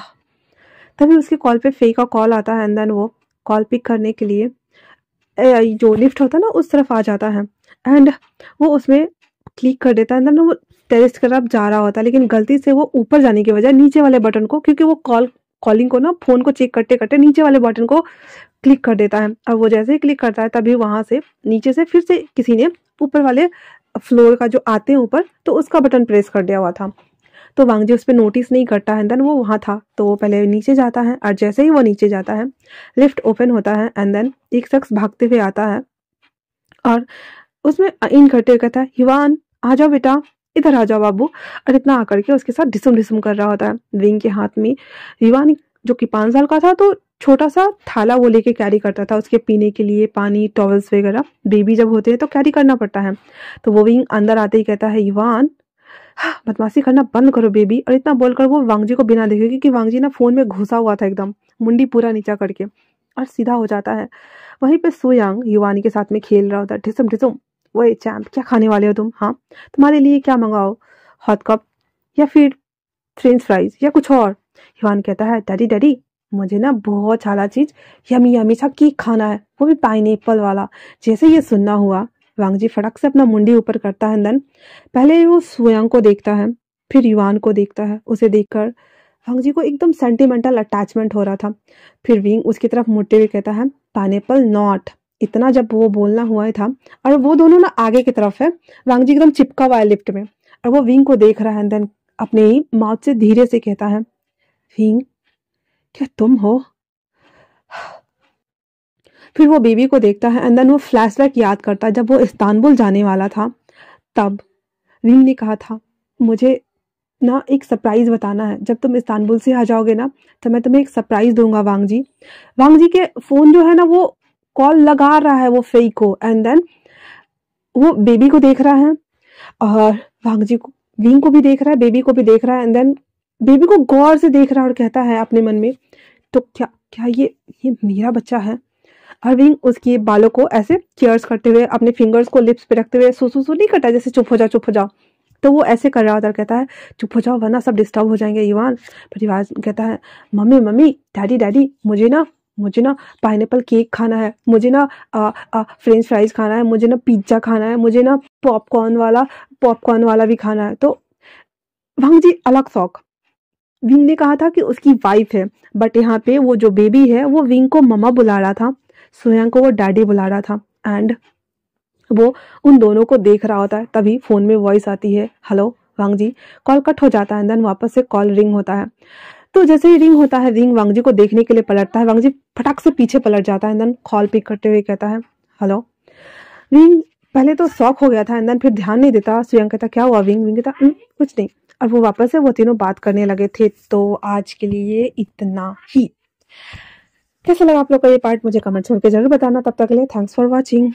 S1: तभी उसके कॉल पे फे का कॉल आता है, एंड देन वो कॉल पिक करने के लिए जो लिफ्ट होता है ना उस तरफ आ जाता है एंड वो उसमें क्लिक कर देता है। एंड वो टेरेस की तरफ जा रहा होता है, लेकिन गलती से वो ऊपर जाने की बजाय नीचे वाले बटन को, क्योंकि वो कॉलिंग को ना फोन को चेक करते करते नीचे वाले बटन को क्लिक कर देता है। और वो जैसे ही क्लिक करता है तभी वहां से नीचे से फिर से किसी ने ऊपर वाले फ्लोर का जो आते हैं ऊपर, तो उसका बटन प्रेस कर दिया हुआ था। तो वांग जी उस पर नोटिस नहीं करता है। देन वो वहाँ था तो वो पहले नीचे जाता है, और जैसे ही वो नीचे जाता है लिफ्ट ओपन होता है एंड देन एक शख्स भागते हुए आता है और उसमें इन करते हुए कहता है, युवान आ जाओ बेटा, इधर आ जाओ बाबू। और इतना आकर के उसके साथ डिसम डिसम कर रहा होता है। विंग के हाथ में युवान जो कि 5 साल का था, तो छोटा सा थाला वो लेके कैरी करता था उसके पीने के लिए, पानी, टॉवल्स वगैरह। बेबी जब होते हैं तो कैरी करना पड़ता है। तो वो विंग अंदर आते ही कहता है, युवान बदमाशी करना बंद करो बेबी। और इतना बोलकर वो वांग जी को बिना देखे, क्योंकि वांग जी ना फोन में घुसा हुआ था एकदम, मुंडी पूरा नीचा करके, और सीधा हो जाता है। वहीं पे सुयांग युवानी के साथ में खेल रहा होता है। ढिसम ढिसम, वो चैम्प, क्या खाने वाले हो तुम? हाँ, तुम्हारे लिए क्या मंगाओ, हॉट कप या फिर फ्रेंच फ्राइज या कुछ और? युवान कहता है, डैडी डैडी मुझे ना बहुत सारा चीज यमी यमी सा केक खाना है, वो भी पाइनएप्पल वाला। जैसे ये सुनना हुआ वांग जी फटक से अपना मुंडी ऊपर करता है। देन पहले वो सुयांग को देखता है, फिर युवान को देखता है। उसे देखकर वांग जी को एकदम सेंटिमेंटल अटैचमेंट हो रहा था। फिर विंग उसकी तरफ मुड़ते हुए कहता है, पाइनएप्पल नॉट। इतना जब वो बोलना हुआ था, और वो दोनों ना आगे की तरफ है, वांग जी एकदम चिपका हुआ है लिफ्ट में, और वो विंग को देख रहा है। देन अपने ही माउथ से धीरे से कहता है, विंग क्या तुम हो? फिर वो बेबी को देखता है एंड देन वो फ्लैशबैक याद करता है जब वो इस्तांबुल जाने वाला था। तब विंग ने कहा था, मुझे ना एक सरप्राइज बताना है, जब तुम इस्तांबुल से आ जाओगे ना तो मैं तुम्हें एक सरप्राइज दूंगा वांग जी। वांग जी के फोन जो है ना वो कॉल लगा रहा है वो फेक को, एंड देन वो बेबी को देख रहा है, और वांग जी को, विंग को भी देख रहा है, बेबी को भी देख रहा है। एंड देन बेबी को गौर से देख रहा है और कहता है अपने मन में, तो क्या क्या ये मेरा बच्चा है? और विंग उसके बालों को ऐसे केयर्स करते हुए, अपने फिंगर्स को लिप्स पे रखते हुए, सू नहीं करता जैसे चुप हो जाओ चुप हो जाओ, तो वो ऐसे कर रहा होता है। कहता है, चुप हो जाओ वरना सब डिस्टर्ब हो जाएंगे युवान। फिर युवान कहता है, मम्मी मम्मी डैडी डैडी मुझे ना पाइनएप्पल केक खाना है, मुझे ना फ्रेंच फ्राइज खाना है, मुझे ना पिज्जा खाना है, मुझे ना पॉपकॉर्न वाला भी खाना है। तो वांग जी अलग शौक। विंग ने कहा था कि उसकी वाइफ है, बट यहाँ पे वो जो बेबी है वो विंग को मम्मा बुला रहा था, सोयांग को वो डैडी बुला रहा था। एंड वो उन दोनों को देख रहा होता है। तभी फोन में वॉइस आती है, हेलो वांग जी। कॉल कट हो जाता है, देन वापस से कॉल रिंग होता है। तो जैसे ही रिंग होता है, विंग वांग जी को देखने के लिए पलटता है। वांग जी फटाक से पीछे पलट जाता है, देन कॉल पिक करते हुए कहता है, हेलो। विंग पहले तो शॉक हो गया था, एंड देन फिर ध्यान नहीं देता। सुयांग कहता, क्या हुआ विंग? विंग कहता, कुछ नहीं। और वो वापस से वो तीनों बात करने लगे थे। तो आज के लिए इतना ही। कैसा लगा आप लोग का ये पार्ट मुझे कमेंट्स करके जरूर बताना। तब तक के लिए थैंक्स फॉर वॉचिंग।